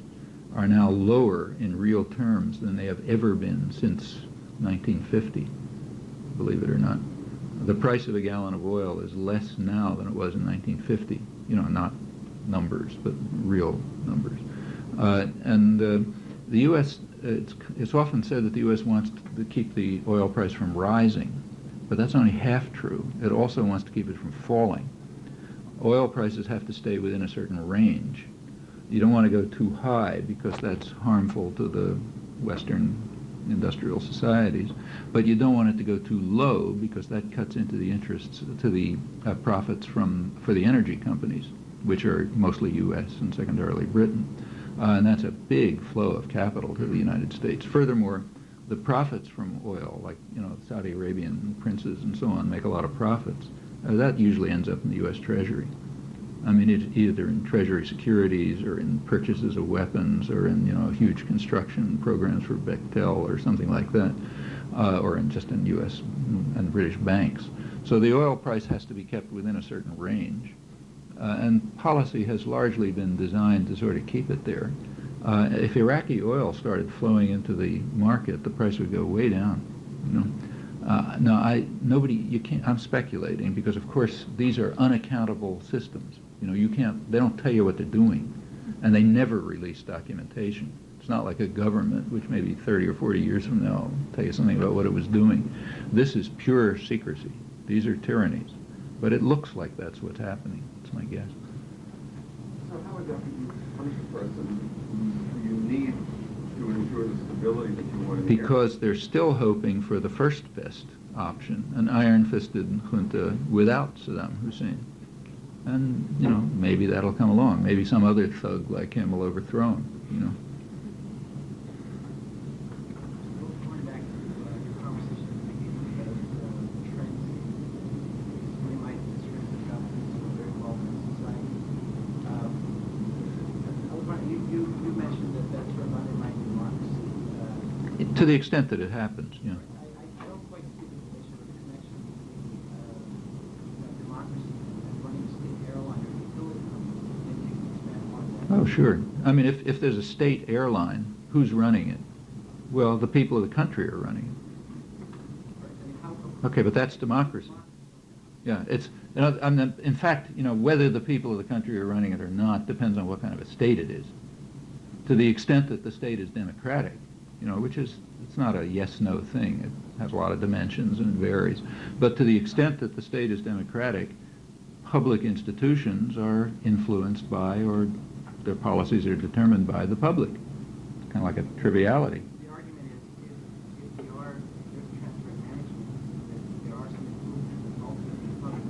are now lower in real terms than they have ever been since 1950, believe it or not. The price of a gallon of oil is less now than it was in 1950. Not numbers, but real numbers. The U.S., it's often said that the U.S. wants to keep the oil price from rising, but that's only half true. It also wants to keep it from falling. Oil prices have to stay within a certain range. You don't want to go too high, because that's harmful to the Western industrial societies, but you don't want it to go too low, because that cuts into the interests, to the profits for the energy companies, which are mostly U.S. and secondarily Britain. And that's a big flow of capital to the United States. Furthermore, the profits from oil, like Saudi Arabian princes and so on, make a lot of profits. That usually ends up in the U.S. Treasury. I mean, it's either in Treasury securities or in purchases of weapons or in huge construction programs for Bechtel or something like that, or just in U.S. and British banks. So the oil price has to be kept within a certain range. And policy has largely been designed to sort of keep it there. If Iraqi oil started flowing into the market, the price would go way down. I'm speculating, because of course these are unaccountable systems. They don't tell you what they're doing, and they never release documentation. It's not like a government, which maybe 30 or 40 years from now will tell you something about what it was doing. This is pure secrecy. These are tyrannies. But it looks like that's what's happening. That's my guess. So how exactly do you punish a person who you need to ensure the stability that you want to hear? Because they're still hoping for the first best option, an iron-fisted junta without Saddam Hussein. And, maybe that'll come along. Maybe some other thug like him will overthrow him, Going back to your conversation at the beginning about trends, we might trends of governments who are very involved in society. I was wondering, you mentioned that sort of undermined democracy. To the extent that it happens, yeah. I don't quite see the relation or the connection between democracy and running a state airline or utility company. Maybe you can expand on that. Oh, sure. I mean, if there's a state airline, who's running it? Well, the people of the country are running it. Okay, but that's democracy. Yeah, in fact, whether the people of the country are running it or not depends on what kind of a state it is. To the extent that the state is democratic, it's not a yes-no thing. It has a lot of dimensions and it varies. But to the extent that the state is democratic, public institutions are influenced by, or their policies are determined by, the public. It's kind of like a triviality. The argument is if there are transfer management, that there are some improvements that ultimately public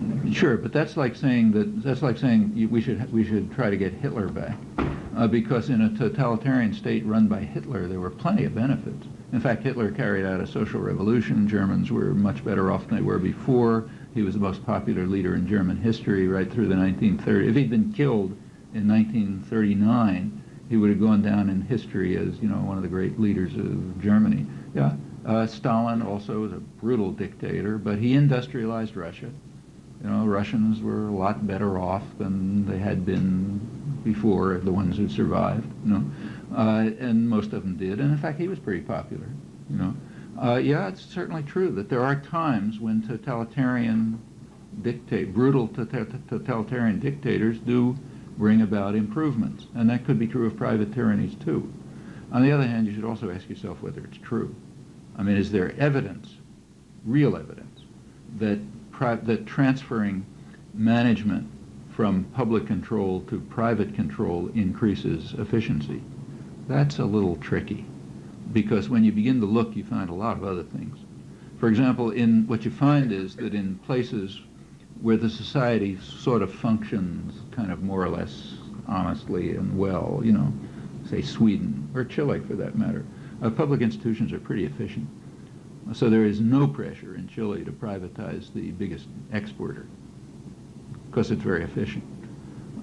benefit. Sure, but that's like saying we should try to get Hitler back, because in a totalitarian state run by Hitler, there were plenty of benefits. In fact, Hitler carried out a social revolution. Germans were much better off than they were before. He was the most popular leader in German history right through the 1930s. If he'd been killed in 1939, he would have gone down in history as one of the great leaders of Germany. Yeah, Stalin also was a brutal dictator, but he industrialized Russia. Russians were a lot better off than they had been before, the ones who survived, and most of them did. And in fact, he was pretty popular, Yeah, it's certainly true that there are times when brutal totalitarian dictators do bring about improvements, and that could be true of private tyrannies too. On the other hand, you should also ask yourself whether it's true. I mean, is there evidence, real evidence, that transferring management from public control to private control increases efficiency. That's a little tricky, because when you begin to look, you find a lot of other things. For example, what you find is that in places where the society sort of functions kind of more or less honestly and well, say Sweden or Chile for that matter, public institutions are pretty efficient. So there is no pressure in Chile to privatize the biggest exporter, because it's very efficient.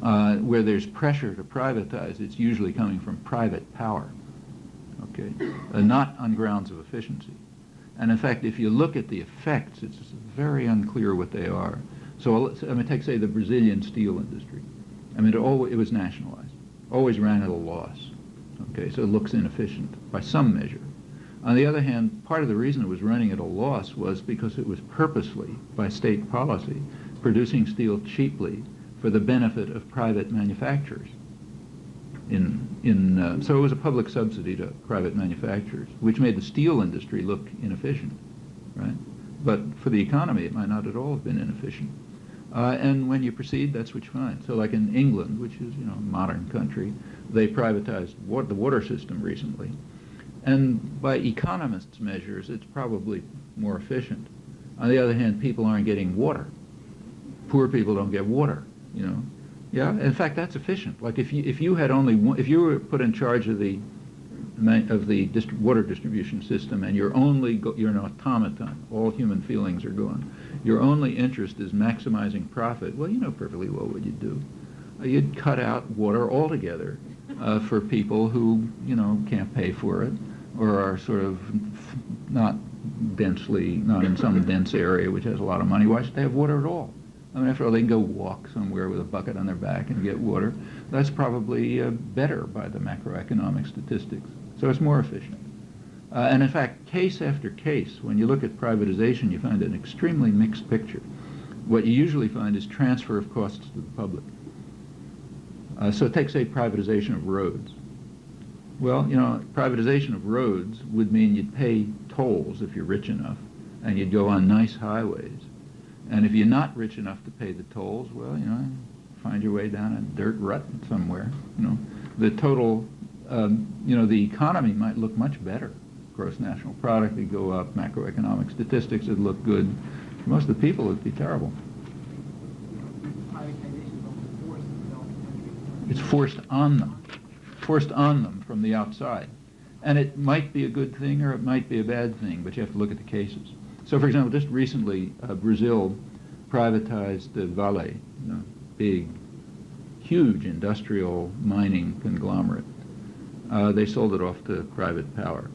Where there's pressure to privatize, it's usually coming from private power, okay, not on grounds of efficiency. And in fact, if you look at the effects, it's very unclear what they are. So take, say, the Brazilian steel industry. It was nationalized, always ran at a loss, okay, so it looks inefficient by some measure. On the other hand, part of the reason it was running at a loss was because it was purposely, by state policy, producing steel cheaply for the benefit of private manufacturers. So it was a public subsidy to private manufacturers, which made the steel industry look inefficient, right? But for the economy, it might not at all have been inefficient. And when you proceed, that's what you find. So like in England, which is, a modern country, they privatized the water system recently. And by economists' measures, it's probably more efficient. On the other hand, people aren't getting water. Poor people don't get water, Yeah, in fact, that's efficient. Like if you had only one, if you were put in charge of the water distribution system, and you're an automaton, all human feelings are gone. Your only interest is maximizing profit. Well, you know perfectly well what you'd do. You'd cut out water altogether for people who can't pay for it, or are sort of not in some dense area which has a lot of money. Why should they have water at all? After all, they can go walk somewhere with a bucket on their back and get water. That's probably better by the macroeconomic statistics. So it's more efficient. And in fact, case after case, when you look at privatization, you find an extremely mixed picture. What you usually find is transfer of costs to the public. So take, say, privatization of roads. Well, privatization of roads would mean you'd pay tolls if you're rich enough, and you'd go on nice highways. And if you're not rich enough to pay the tolls, well, find your way down a dirt rut somewhere. The total, the economy might look much better. Gross national product would go up, macroeconomic statistics would look good. For most of the people, it would be terrible. It's forced on them from the outside. And it might be a good thing or it might be a bad thing, but you have to look at the cases. So, for example, just recently, Brazil privatized the Vale, big, huge industrial mining conglomerate. They sold it off to private power.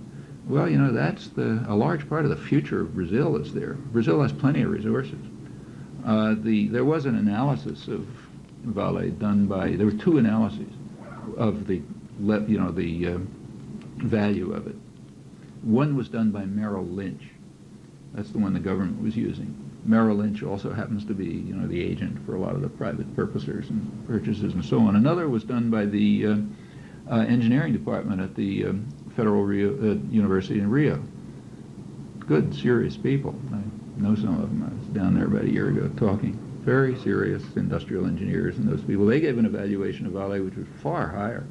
Well, that's a large part of the future of Brazil is there. Brazil has plenty of resources. There was an analysis of Vale done there were two analyses of the value of it. One was done by Merrill Lynch. That's the one the government was using. Merrill Lynch also happens to be, the agent for a lot of the private purchasers and so on. Another was done by the engineering department at the Federal University in Rio. Good, serious people. I know some of them. I was down there about a year ago talking. Very serious industrial engineers and those people. They gave an evaluation of Vale which was far higher,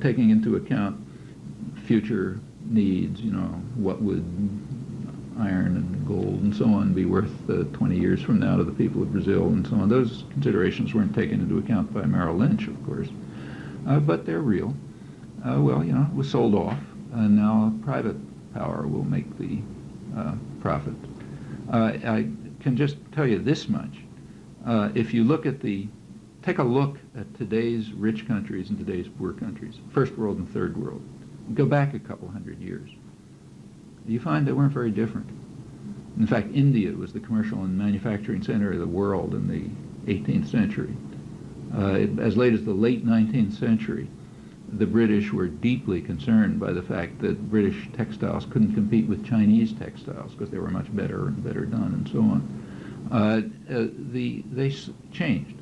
taking into account future needs, what would iron and gold and so on be worth 20 years from now to the people of Brazil and so on. Those considerations weren't taken into account by Merrill Lynch, of course, but they're real. It was sold off, and now private power will make the profit. I can just tell you this much. If you take a look at today's rich countries and today's poor countries, first world and third world, go back a couple hundred years, you find they weren't very different. In fact, India was the commercial and manufacturing center of the world in the 18th century. As late as the late 19th century, the British were deeply concerned by the fact that British textiles couldn't compete with Chinese textiles because they were much better and better done and so on. They changed.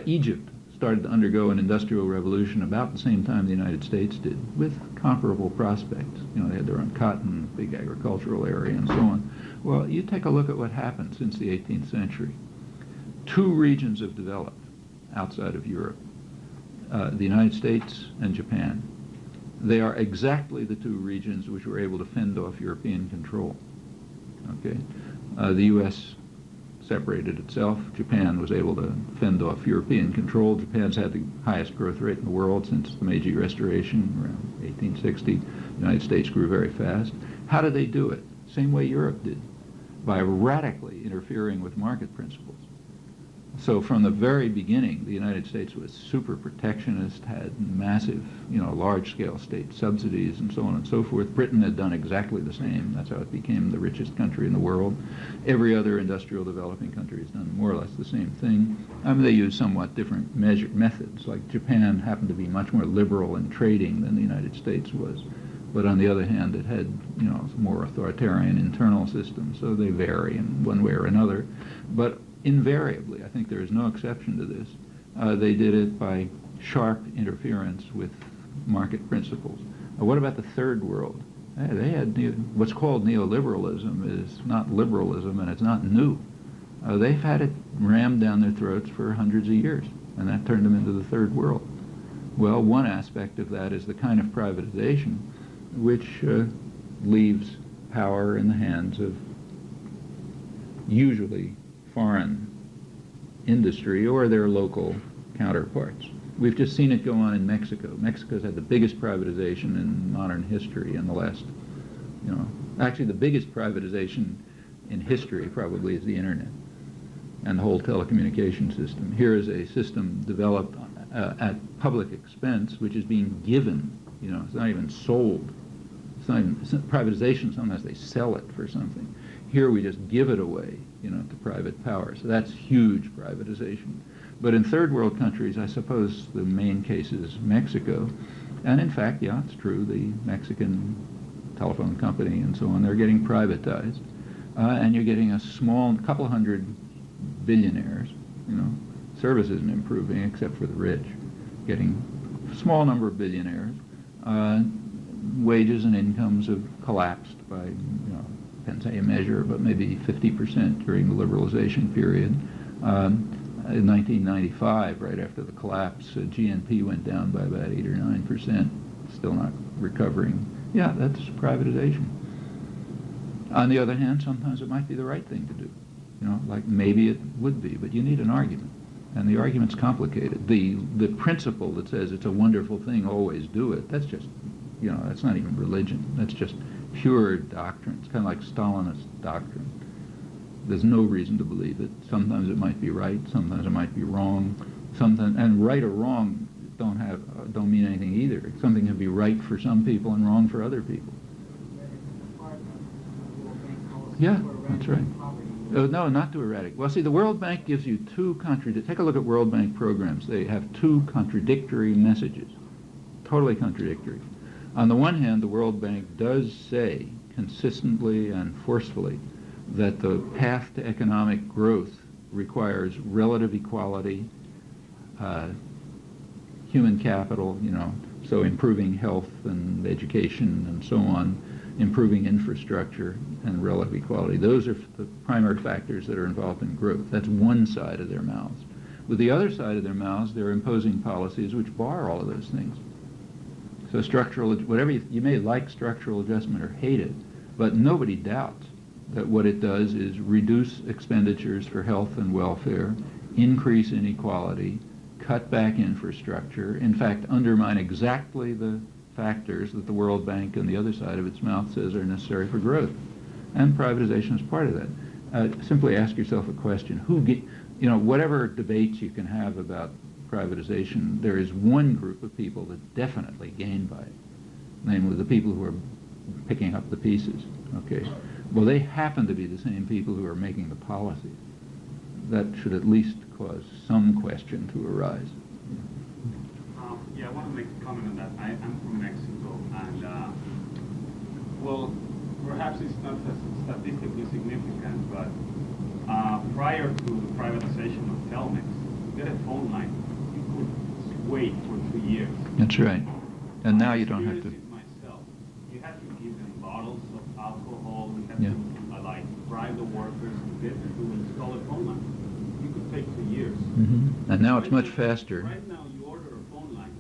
Egypt started to undergo an industrial revolution about the same time the United States did, with comparable prospects. They had their own cotton, big agricultural area, and so on. Well, you take a look at what happened since the 18th century. two regions have developed outside of Europe, the United States and Japan. They are exactly the two regions which were able to fend off European control. Okay, the U.S. separated itself. Japan was able to fend off European control. Japan's had the highest growth rate in the world since the Meiji Restoration around 1860. The United States grew very fast. How did they do it? Same way Europe did, by radically interfering with market principles. So from the very beginning, the United States was super protectionist, had massive, large-scale state subsidies and so on and so forth. Britain had done exactly the same. That's how it became the richest country in the world. Every other industrial developing country has done more or less the same thing. I mean, they use somewhat different methods. Like Japan happened to be much more liberal in trading than the United States was. But on the other hand, it had, more authoritarian internal system, so they vary in one way or another. But invariably, I think there is no exception to this, they did it by sharp interference with market principles. What about the third world? They had what's called neoliberalism is not liberalism, and it's not new. They've had it rammed down their throats for hundreds of years, and that turned them into the third world. Well, one aspect of that is the kind of privatization which leaves power in the hands of usually foreign industry or their local counterparts. We've just seen it go on in Mexico. Mexico's had the biggest privatization in modern history in the last, actually the biggest privatization in history probably is the internet and the whole telecommunication system. Here is a system developed at public expense, which is being given, it's not even sold. It's not privatization, sometimes they sell it for something. Here we just give it away, to private power. So that's huge privatization. But in third world countries, I suppose the main case is Mexico. And in fact, yeah, it's true, the Mexican telephone company and so on, they're getting privatized. And you're getting a couple hundred billionaires, service isn't improving except for the rich, getting a small number of billionaires. Wages and incomes have collapsed by, depends how you measure, but maybe 50% during the liberalization period. In 1995, right after the collapse, GNP went down by about 8 or 9%, still not recovering. Yeah, that's privatization. On the other hand, sometimes it might be the right thing to do. Like maybe it would be, but you need an argument. And the argument's complicated. The principle that says it's a wonderful thing, always do it, that's just, that's not even religion. That's just pure doctrine. It's kind of like Stalinist doctrine. There's no reason to believe it. Sometimes it might be right, sometimes it might be wrong. And right or wrong don't mean anything either. Something can be right for some people and wrong for other people. Yeah, that's right. No, not to eradicate. Well, see, the World Bank gives you take a look at World Bank programs. They have two contradictory messages, totally contradictory. On the one hand, the World Bank does say consistently and forcefully that the path to economic growth requires relative equality, human capital, so improving health and education and so on, improving infrastructure and relative equality. Those are the primary factors that are involved in growth. That's one side of their mouths. With the other side of their mouths, they're imposing policies which bar all of those things. So whatever you may like structural adjustment or hate it, but nobody doubts that what it does is reduce expenditures for health and welfare, increase inequality, cut back infrastructure, in fact, undermine exactly the factors that the World Bank and the other side of its mouth says are necessary for growth. And privatization is part of that. Simply ask yourself a question. Whatever debates you can have about privatization, there is one group of people that definitely gain by it, namely the people who are picking up the pieces. Okay. Well, they happen to be the same people who are making the policies. That should at least cause some question to arise. Yeah, I want to make a comment on that. I'm from Mexico, and perhaps it's not statistically significant, but prior to the privatization of Telmex, to get a phone line, you could wait for 2 years. That's right. And now you don't have to. Myself, you have to give them bottles of alcohol. You have to bribe the workers to install a phone line. You could take 2 And now it's much faster. Right now, you order a phone line.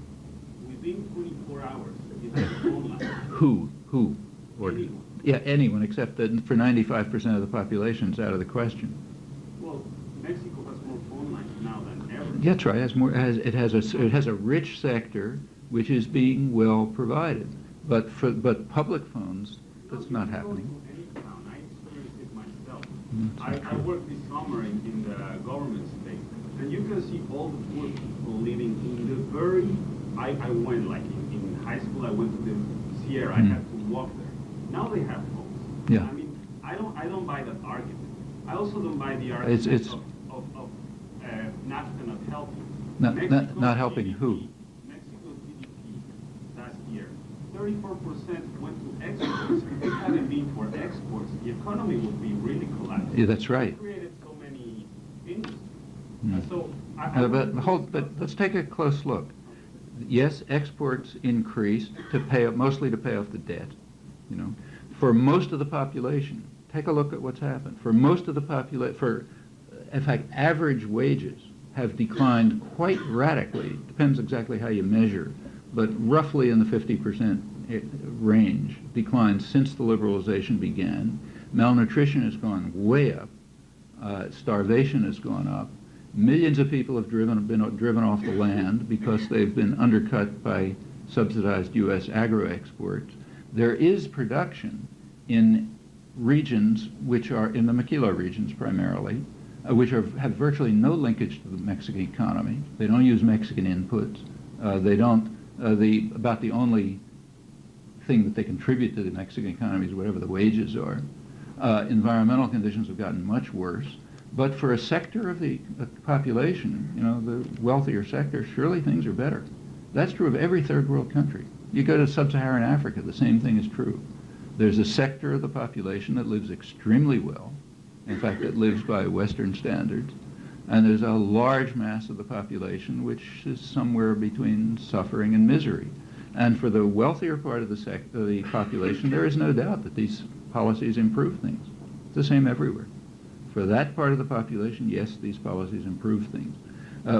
Within 24 hours, you have a phone line. Who orders? Anyone. Yeah, anyone, except that for 95% of the population, it's out of the question. Well, Mexico has more phone lines now than ever. Yeah, that's right. It has a rich sector which is being well provided, but public phones, that's not happening. You go to any town. I experienced it myself. That's not I true. worked this summer in the government space, and you can see all the poor people living in the very. I went like in high school. I went to the Sierra. I had to walk there. Now they have phones. Yeah. I mean, I don't buy that argument. I also don't buy the argument It's of NAFTA not helping. not helping who? Mexico's GDP last year, 34% went to exports. If it hadn't been for exports, the economy would be really collapsing. Yeah, that's right. It created so many industries. Mm. And so But let's take a close look. Yes, exports increased mostly to pay off the debt. You know, for most of the population, take a look at what's happened. For most of the population, in fact, average wages have declined quite radically. Depends exactly how you measure, but roughly in the 50% range decline since the liberalization began. Malnutrition has gone way up. Starvation has gone up. Millions of people have been driven off the land because they've been undercut by subsidized U.S. agro-exports. There is production in regions which are in the maquila regions primarily, which have virtually no linkage to the Mexican economy. They don't use Mexican inputs. About the only thing that they contribute to the Mexican economy is whatever the wages are. Environmental conditions have gotten much worse. But for a sector of the population, you know, the wealthier sector, surely things are better. That's true of every third world country. You go to sub-Saharan Africa, the same thing is true. There's a sector of the population that lives extremely well. In fact, it lives by Western standards. And there's a large mass of the population which is somewhere between suffering and misery. And for the wealthier part of the population, there is no doubt that these policies improve things. It's the same everywhere. For that part of the population, yes, these policies improve things.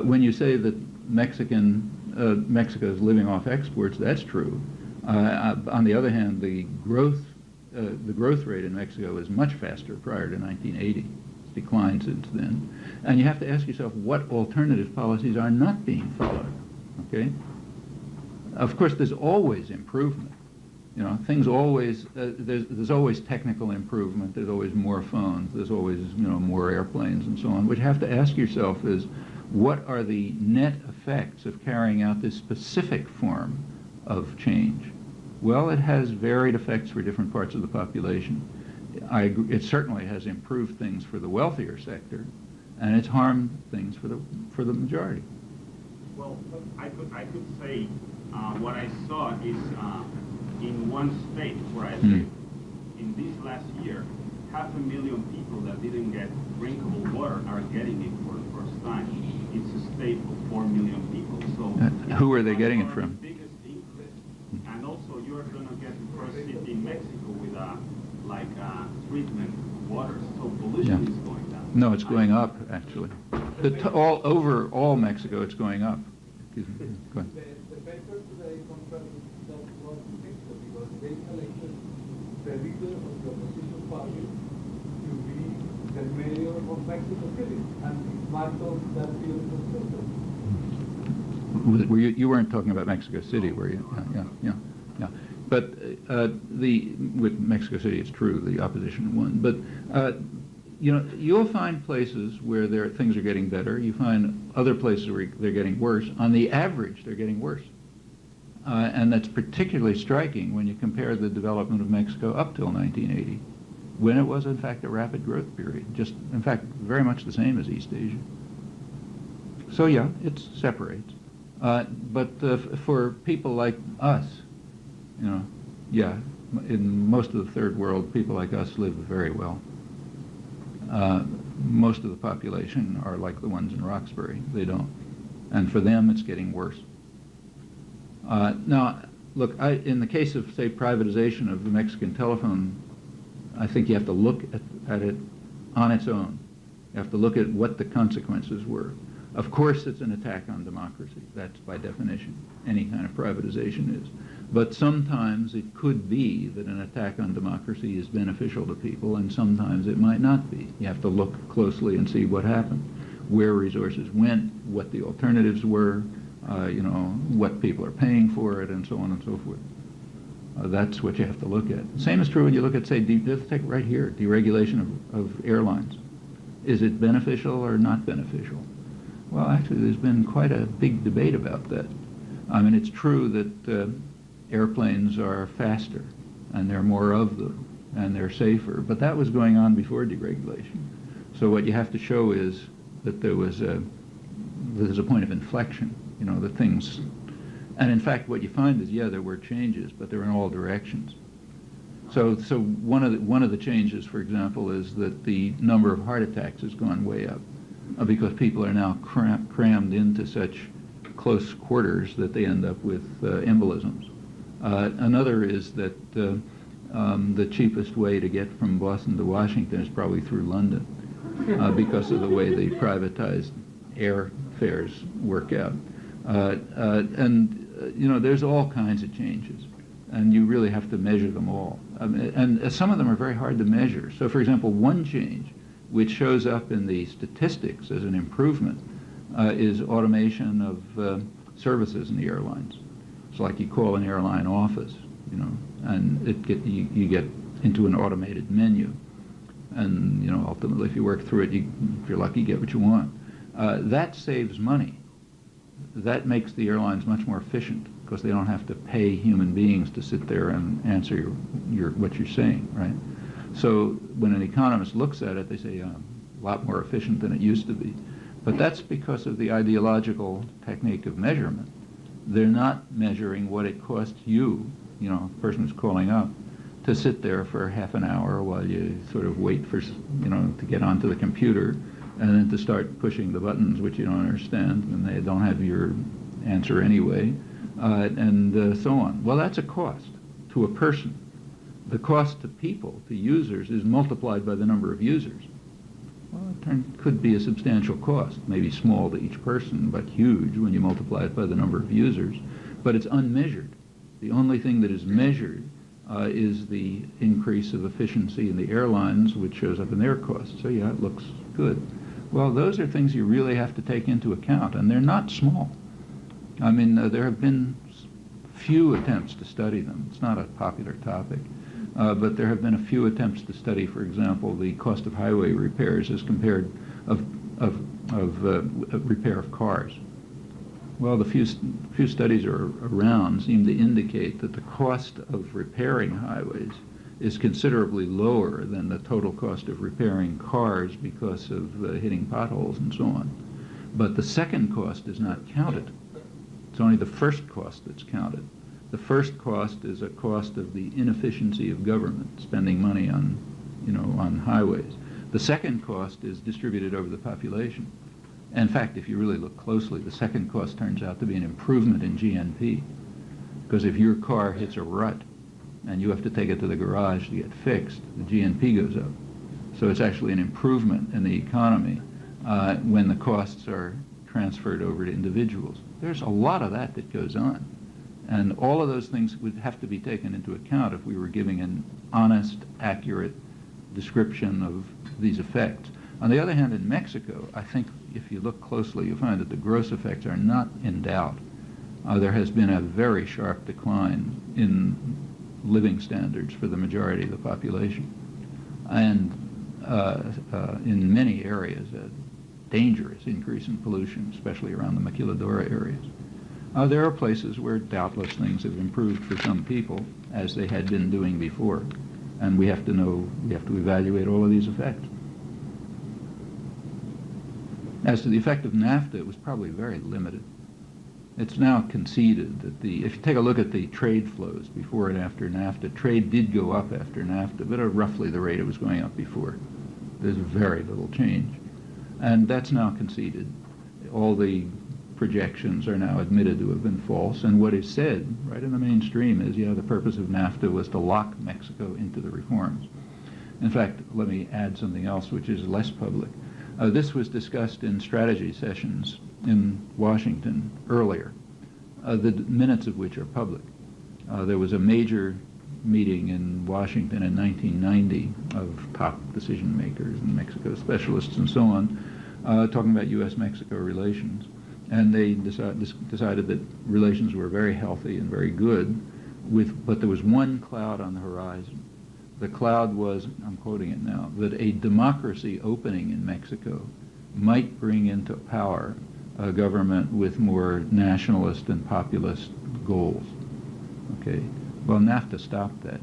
When you say that Mexico is living off exports, that's true. On the other hand, the growth rate in Mexico is much faster prior to 1980. It's declined since then. And you have to ask yourself what alternative policies are not being followed. Okay? Of course, there's always improvement. You know, things always, there's always technical improvement, there's always more phones, there's always, you know, more airplanes and so on. What you have to ask yourself is, what are the net effects of carrying out this specific form of change? Well, it has varied effects for different parts of the population. I agree, it certainly has improved things for the wealthier sector, and it's harmed things for the majority. Well, I could say what I saw is in one state where I live, in this last year, 500,000 people that didn't get drinkable water are getting it for the first time. It's a state of 4 million people. So who are they getting it from? The biggest increase, and also you are going to get the first city in Mexico with treatment water. So pollution is going down. No, it's going up actually. All over all Mexico, it's going up. Excuse me. Go ahead. The paper today confirmed that was the picture because they selected the leader of the opposition party to be the mayor of Mexico City and dismantled that beautiful system. You weren't talking about Mexico City, were you? Yeah. But with Mexico City, it's true, the opposition won. But you know, you'll find places where things are getting better. You find other places where they're getting worse. On the average, they're getting worse. And that's particularly striking when you compare the development of Mexico up till 1980, when it was, in fact, a rapid growth period. Just, in fact, very much the same as East Asia. So, yeah, it separates. But for people like us, you know, yeah, in most of the third world, people like us live very well. Most of the population are like the ones in Roxbury. They don't. And for them, it's getting worse. Now, look, in the case of, say, privatization of the Mexican telephone, I think you have to look at it on its own. You have to look at what the consequences were. Of course it's an attack on democracy. That's by definition. Any kind of privatization is. But sometimes it could be that an attack on democracy is beneficial to people, and sometimes it might not be. You have to look closely and see what happened, where resources went, what the alternatives were, what people are paying for it, and so on and so forth. That's what you have to look at. Same is true when you look at, say, let's take right here, deregulation of airlines. Is it beneficial or not beneficial? Well, actually, there's been quite a big debate about that. I mean, it's true that airplanes are faster, and there are more of them, and they're safer, but that was going on before deregulation. So what you have to show is that there's a point of inflection, that things, and in fact what you find is, there were changes, but they're in all directions. So one of the changes, for example, is that the number of heart attacks has gone way up because people are now crammed into such close quarters that they end up with embolisms. Another is that the cheapest way to get from Boston to Washington is probably through London because of the way the privatized air fares work out. There's all kinds of changes, and you really have to measure them all. And some of them are very hard to measure. So, for example, one change which shows up in the statistics as an improvement is automation of services in the airlines. It's like you call an airline office, and you get into an automated menu, and ultimately, if you work through it, if you're lucky, you get what you want. That saves money. That makes the airlines much more efficient because they don't have to pay human beings to sit there and answer what you're saying, right? So when an economist looks at it, they say a lot more efficient than it used to be. But that's because of the ideological technique of measurement. They're not measuring what it costs you, a person who's calling up, to sit there for half an hour while you sort of wait for, to get onto the computer, and then to start pushing the buttons which you don't understand, and they don't have your answer anyway, and so on. Well, that's a cost to a person. The cost to people, to users, is multiplied by the number of users. Well, it could be a substantial cost, maybe small to each person, but huge when you multiply it by the number of users. But it's unmeasured. The only thing that is measured is the increase of efficiency in the airlines, which shows up in their costs. So yeah, it looks good. Well, those are things you really have to take into account, and they're not small. I mean, there have been few attempts to study them. It's not a popular topic. But there have been a few attempts to study, for example, the cost of highway repairs as compared of repair of cars. Well, the few studies are around seem to indicate that the cost of repairing highways is considerably lower than the total cost of repairing cars because of hitting potholes and so on. But the second cost is not counted. It's only the first cost that's counted. The first cost is a cost of the inefficiency of government spending money on highways. The second cost is distributed over the population. In fact, if you really look closely, the second cost turns out to be an improvement in GNP. Because if your car hits a rut and you have to take it to the garage to get fixed, the GNP goes up. So it's actually an improvement in the economy when the costs are transferred over to individuals. There's a lot of that goes on. And all of those things would have to be taken into account if we were giving an honest, accurate description of these effects. On the other hand, in Mexico, I think if you look closely, you'll find that the gross effects are not in doubt. There has been a very sharp decline in living standards for the majority of the population. And in many areas, a dangerous increase in pollution, especially around the maquiladora areas. There are places where doubtless things have improved for some people, as they had been doing before. And we have to evaluate all of these effects. As to the effect of NAFTA, it was probably very limited. It's now conceded that if you take a look at the trade flows before and after NAFTA, trade did go up after NAFTA, but at roughly the rate it was going up before. There's very little change. And that's now conceded. All the projections are now admitted to have been false, and what is said right in the mainstream is, the purpose of NAFTA was to lock Mexico into the reforms. In fact, let me add something else which is less public. This was discussed in strategy sessions in Washington earlier, the minutes of which are public. There was a major meeting in Washington in 1990 of top decision makers and Mexico specialists and so on, talking about U.S.-Mexico relations. And they decided that relations were very healthy and very good, but there was one cloud on the horizon. The cloud was, I'm quoting it now, that a democracy opening in Mexico might bring into power a government with more nationalist and populist goals. Okay. Well, NAFTA stopped that.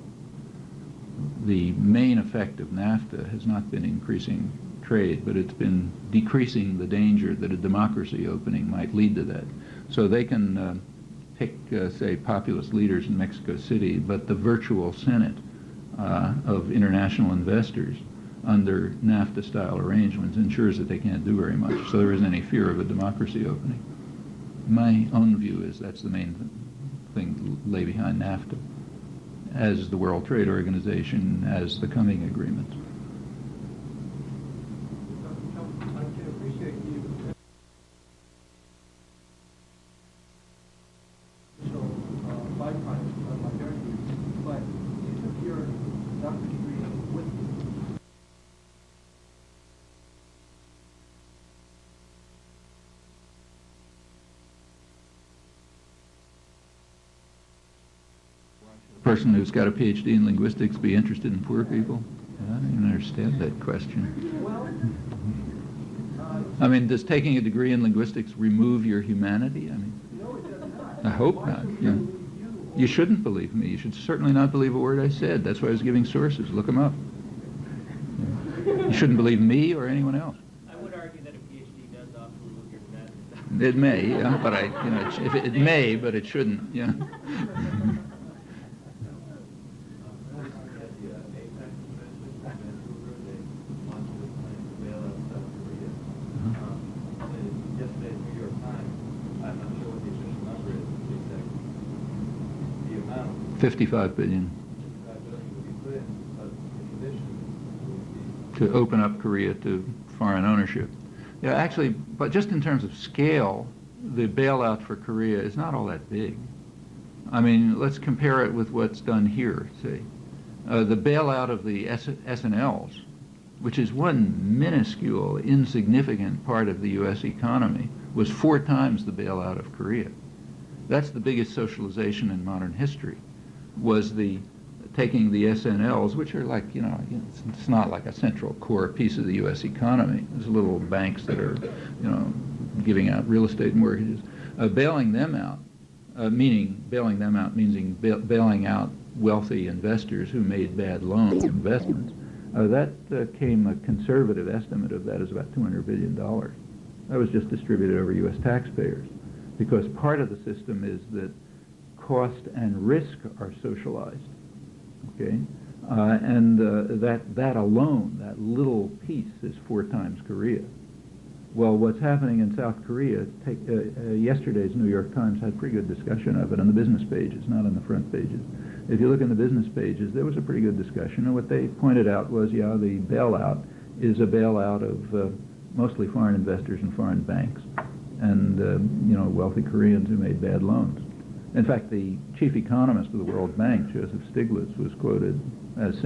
The main effect of NAFTA has not been increasing trade, but it's been decreasing the danger that a democracy opening might lead to that. So they can pick, say, populist leaders in Mexico City, but the virtual Senate of international investors under NAFTA-style arrangements ensures that they can't do very much. So there isn't any fear of a democracy opening. My own view is that's the main thing lay behind NAFTA, as the World Trade Organization, as the Cumming Agreement. I can appreciate you. So, byproduct majority, but isn't your doctorate degree with you? A person who's got a PhD in linguistics be interested in poor people? I don't even understand that question. Well, I mean, does taking a degree in linguistics remove your humanity? I mean, no, it does not. I hope Why not. should Yeah. you You shouldn't believe me. You should certainly not believe a word I said. That's why I was giving sources. Look them up. You shouldn't believe me or anyone else. I would argue that a PhD does often remove your humanity. It may, yeah, but it may, but it shouldn't. Yeah. Yesterday, New York Times, I'm not sure what the official number is, the amount, 55 billion would be put in, but the condition would be to open up Korea to foreign ownership. Yeah, actually, but just in terms of scale, the bailout for Korea is not all that big. I mean, let's compare it with what's done here, say. The bailout of the S&Ls, which is one minuscule, insignificant part of the U.S. economy, was 4 times the bailout of Korea. That's the biggest socialization in modern history, was the taking the S&Ls, which are like, it's not like a central core piece of the U.S. economy. There's little banks that are, giving out real estate mortgages. Bailing them out, meaning bailing out wealthy investors who made bad loans, investments. That came, a conservative estimate of that is about $200 billion. That was just distributed over U.S. taxpayers, because part of the system is that cost and risk are socialized, okay? That alone, that little piece, is 4 times Korea. Well, what's happening in South Korea, yesterday's New York Times had pretty good discussion of it on the business pages, not on the front pages. If you look in the business pages, there was a pretty good discussion, and what they pointed out was, the bailout is a bailout of mostly foreign investors and foreign banks, and wealthy Koreans who made bad loans. In fact, the chief economist of the World Bank, Joseph Stiglitz, was quoted as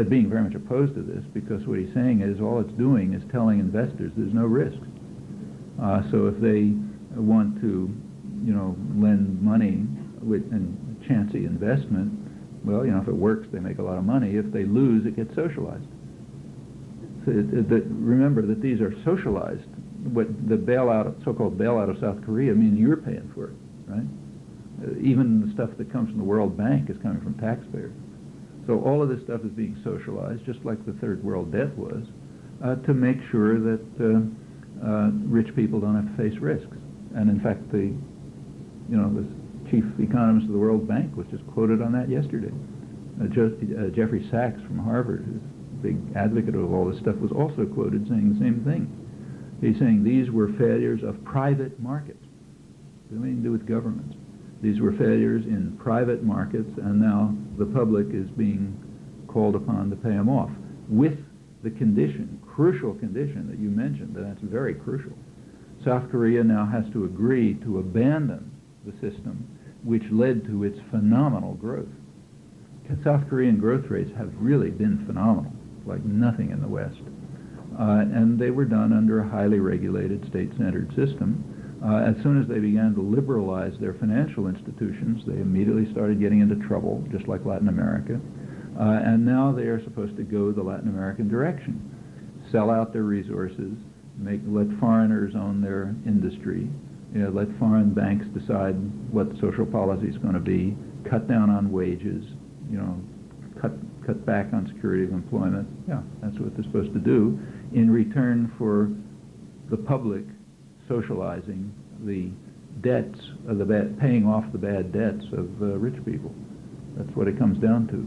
being very much opposed to this, because what he's saying is all it's doing is telling investors there's no risk. So if they want to, lend money and chancy investment, well, if it works, they make a lot of money. If they lose, it gets socialized. So remember that these are socialized. What the so-called bailout of South Korea means you're paying for it, right? Even the stuff that comes from the World Bank is coming from taxpayers. So all of this stuff is being socialized, just like the third world debt was, to make sure that rich people don't have to face risks. And in fact, the chief economist of the World Bank was just quoted on that yesterday. Jeffrey Sachs from Harvard, who's a big advocate of all this stuff, was also quoted saying the same thing. He's saying these were failures of private markets. They have anything to do with governments. These were failures in private markets, and now the public is being called upon to pay them off, with the crucial condition that you mentioned, and that's very crucial. South Korea now has to agree to abandon the system which led to its phenomenal growth. South Korean growth rates have really been phenomenal, like nothing in the West. And they were done under a highly regulated, state-centered system. As soon as they began to liberalize their financial institutions, they immediately started getting into trouble, just like Latin America. And now they are supposed to go the Latin American direction, sell out their resources, let foreigners own their industry, let foreign banks decide what social policy is going to be, cut down on wages, cut back on security of employment. Yeah, that's what they're supposed to do in return for the public socializing the debts of paying off the bad debts of rich people. That's what it comes down to.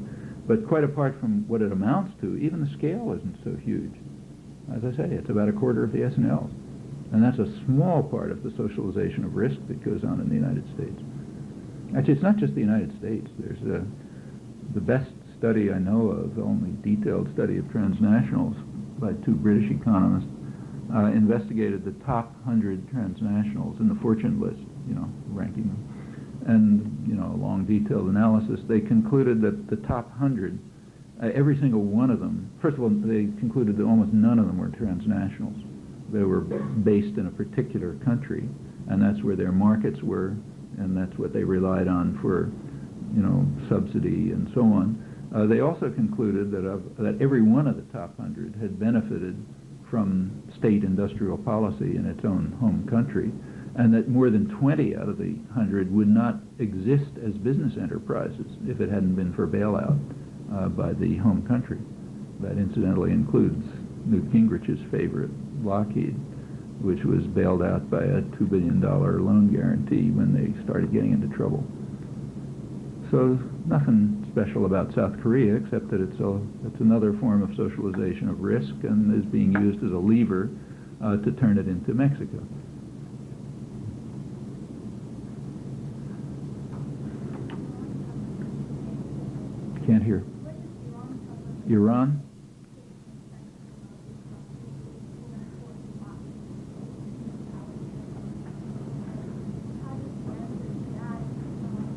But quite apart from what it amounts to, even the scale isn't so huge. As I say, it's about a quarter of the S&L. And that's a small part of the socialization of risk that goes on in the United States. Actually, it's not just the United States. There's the best study I know of, the only detailed study of transnationals by two British economists, investigated the top 100 transnationals in the Fortune list, ranking them. And, a long detailed analysis, they concluded that the top 100, every single one of them, first of all, they concluded that almost none of them were transnationals. They were based in a particular country, and that's where their markets were, and that's what they relied on for, subsidy and so on. They also concluded that every one of the top 100 had benefited from state industrial policy in its own home country, and that more than 20 out of the 100 would not exist as business enterprises if it hadn't been for bailout by the home country. That incidentally includes Newt Gingrich's favorite, Lockheed, which was bailed out by a $2 billion loan guarantee when they started getting into trouble. So nothing special about South Korea, except that it's another form of socialization of risk and is being used as a lever to turn it into Mexico. Can't hear. Iran?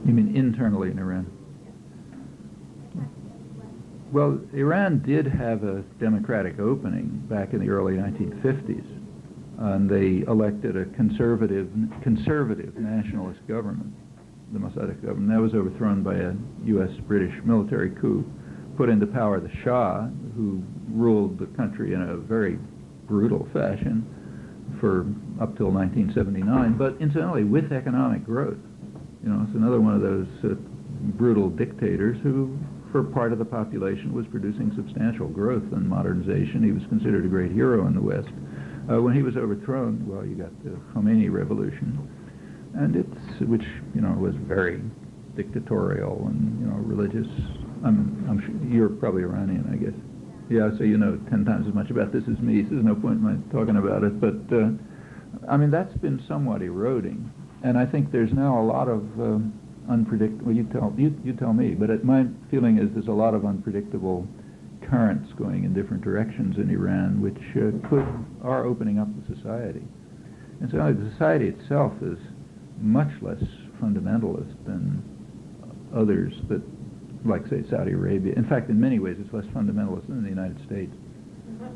You mean internally in Iran? Well, Iran did have a democratic opening back in the early 1950s, and they elected a conservative nationalist government, the Mossadegh government. That was overthrown by a U.S.-British military coup, put into power the Shah, who ruled the country in a very brutal fashion for up till 1979, but incidentally with economic growth. It's another one of those brutal dictators who, for part of the population, was producing substantial growth and modernization. He was considered a great hero in the West. When he was overthrown, well, you got the Khomeini revolution, and which was very dictatorial and religious. I'm sure you're probably Iranian, I guess. Yeah, so you know 10 times as much about this as me. So there's no point in my talking about it. But that's been somewhat eroding. And I think there's now a lot of unpredictable. Well, you tell me. But my feeling is there's a lot of unpredictable currents going in different directions in Iran, which are opening up the society. And so the society itself is much less fundamentalist than others that, like say Saudi Arabia. In fact, in many ways, it's less fundamentalist than the United States.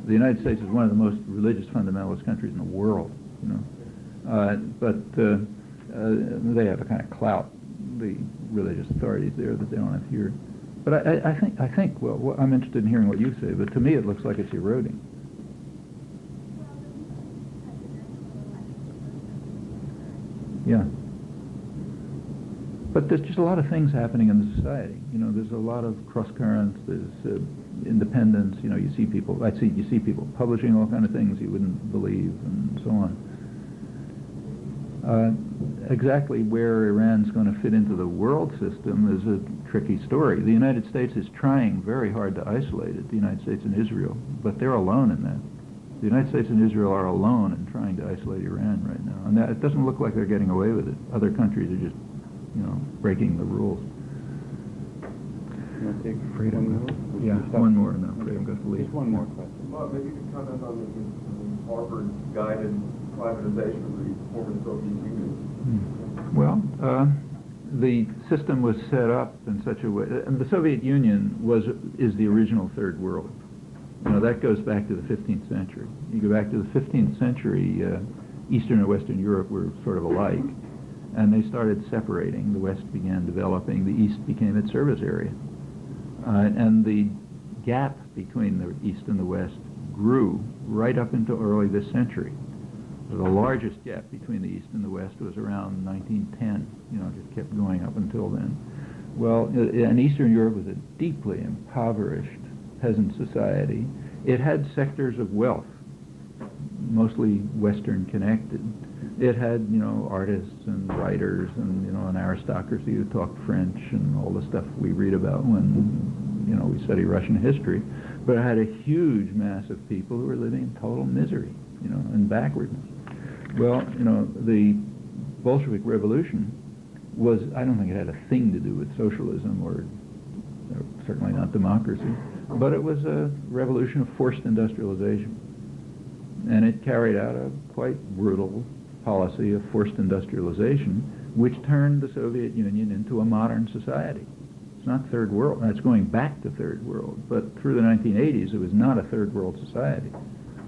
The United States is one of the most religious fundamentalist countries in the world. But they have a kind of clout, the religious authorities there, that they don't have here. But I think. Well, I'm interested in hearing what you say. But to me, it looks like it's eroding. Yeah. But there's just a lot of things happening in the society. There's a lot of cross currents. There's independence. You see people. You see people publishing all kind of things you wouldn't believe, and so on. Exactly where Iran's going to fit into the world system is a tricky story. The United States is trying very hard to isolate it, the United States and Israel, but they're alone in that. The United States and Israel are alone in trying to isolate Iran right now. And it doesn't look like they're getting away with it. Other countries are just, breaking the rules. You want to take one more? Yeah, one more, and then I'm afraid I'm going to leave. Just one more question. Well, maybe you could comment on the Harvard-guided privatization of the former Soviet Union. Well, the system was set up in such a way, and the Soviet Union is the original third world. You know, that goes back to the 15th century. You go back to the 15th century, Eastern and Western Europe were sort of alike, and they started separating. The West began developing, the East became its service area. And the gap between the East and the West grew right up into early this century. The largest gap between the East and the West was around 1910. You know, it just kept going up until then. Well, and Eastern Europe was a deeply impoverished peasant society. It had sectors of wealth, mostly Western connected. It had, you know, artists and writers and, you know, an aristocracy who talked French and all the stuff we read about when, you know, we study Russian history. But it had a huge mass of people who were living in total misery, you know, and backwardness. Well, you know, the Bolshevik Revolution was, I don't think it had a thing to do with socialism or certainly not democracy, but it was a revolution of forced industrialization. And it carried out a quite brutal policy of forced industrialization, which turned the Soviet Union into a modern society. It's not third world, it's going back to third world, but through the 1980s it was not a third world society.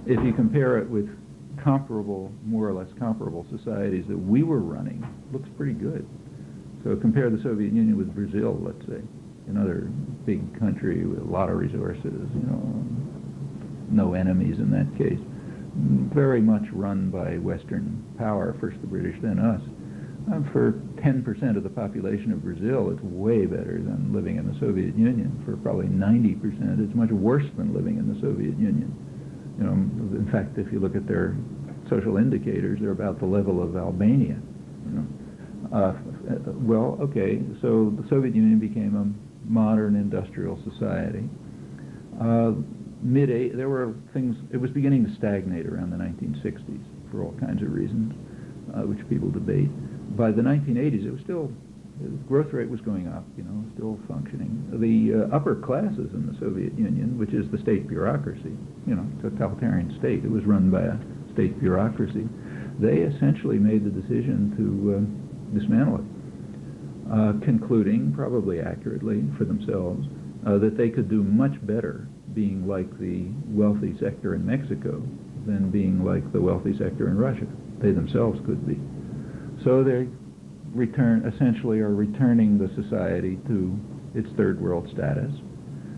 If you compare it with comparable, more or less comparable societies that we were running, it looks pretty good. So compare the Soviet Union with Brazil, let's say, another big country with a lot of resources, you know, no enemies in that case. Very much run by Western power, first the British, then us. For 10% of the population of Brazil, it's way better than living in the Soviet Union. For probably 90%, it's much worse than living in the Soviet Union. You know, in fact, if you look at their social indicators, they're about the level of Albania. You know, well, okay, so the Soviet Union became a modern industrial society. There were things, it was beginning to stagnate around the 1960s for all kinds of reasons, which people debate. By the 1980s, it was still, the growth rate was going up, you know, still functioning. The upper classes in the Soviet Union, which is the state bureaucracy, you know, totalitarian state, it was run by a state bureaucracy, they essentially made the decision to dismantle it, concluding, probably accurately for themselves, that they could do much better being like the wealthy sector in Mexico than being like the wealthy sector in Russia. They themselves could be. So they essentially are returning the society to its third world status,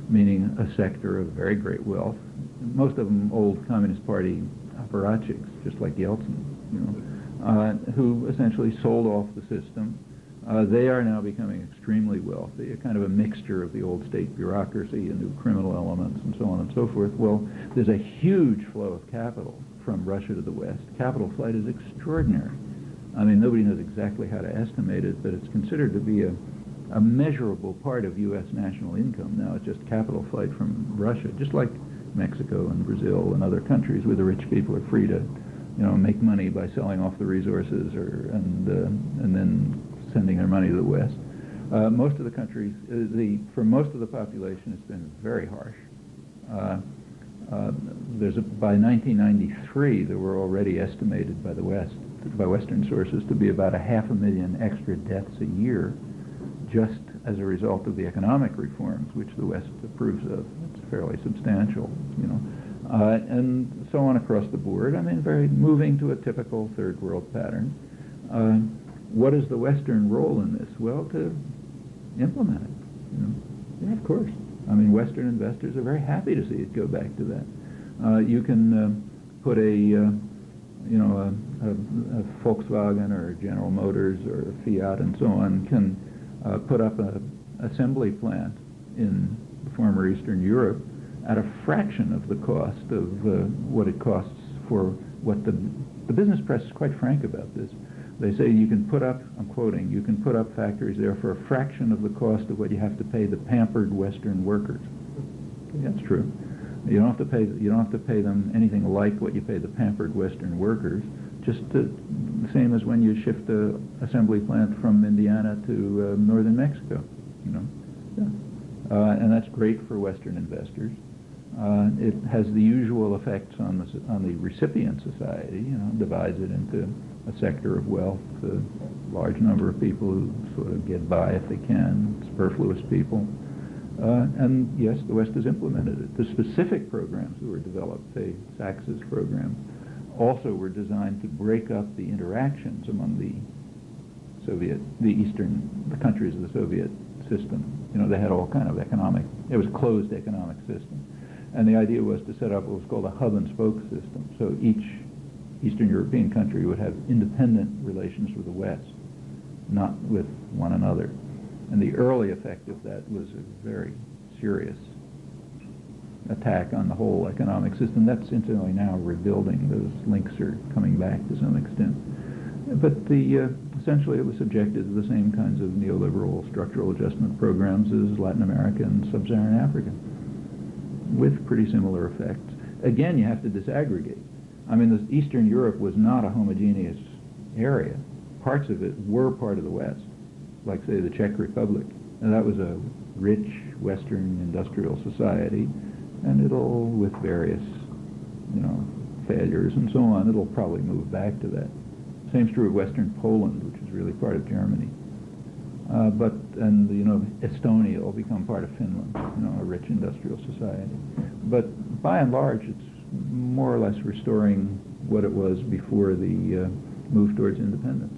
meaning a sector of very great wealth. Most of them old Communist Party apparatchiks, just like Yeltsin, you know, who essentially sold off the system. They are now becoming extremely wealthy, a kind of a mixture of the old state bureaucracy and new criminal elements and so on and so forth. Well, there's a huge flow of capital from Russia to the West. Capital flight is extraordinary. I mean, nobody knows exactly how to estimate it, but it's considered to be a measurable part of U.S. national income now. It's just capital flight from Russia, just like Mexico and Brazil and other countries where the rich people are free to, you know, make money by selling off the resources and then sending their money to the West. Most of the countries, for most of the population, it's been very harsh. By 1993, there were already estimated by the West, by Western sources, to be about 500,000 extra deaths a year, just as a result of the economic reforms which the West approves of. It's fairly substantial, you know, and so on across the board. I mean, moving to a typical third world pattern. What is the Western role in this? Well, to implement it. You know, yeah, of course. I mean, Western investors are very happy to see it go back to that. You can put a Volkswagen or General Motors or Fiat and so on can put up an assembly plant in former Eastern Europe at a fraction of the cost of what it costs for what the business press is quite frank about this. They say you can put up, I'm quoting, you can put up factories there for a fraction of the cost of what you have to pay the pampered Western workers. That's true. You don't have to pay them anything like what you pay the pampered Western workers. Just the same as when you shift the assembly plant from Indiana to northern Mexico. You know, yeah. And that's great for Western investors. It has the usual effects on the recipient society, divides it into a sector of wealth, a large number of people who sort of get by if they can, superfluous people. And yes, the West has implemented it. The specific programs that were developed, say Sachs's program, also were designed to break up the interactions among the countries of the Soviet system. They had all kind of it was a closed economic system. And the idea was to set up what was called a hub and spoke system. So each Eastern European country would have independent relations with the West, not with one another. And the early effect of that was a very serious attack on the whole economic system. That's incidentally now rebuilding. Those links are coming back to some extent. But essentially it was subjected to the same kinds of neoliberal structural adjustment programs as Latin America and Sub-Saharan Africa, with pretty similar effects. Again, you have to disaggregate. I mean, Eastern Europe was not a homogeneous area. Parts of it were part of the West, like, say, the Czech Republic. And that was a rich Western industrial society, and it'll, with various, failures and so on, it'll probably move back to that. Same is true of Western Poland, which is really part of Germany. Estonia will become part of Finland, a rich industrial society. But by and large, it's more or less restoring what it was before the move towards independence.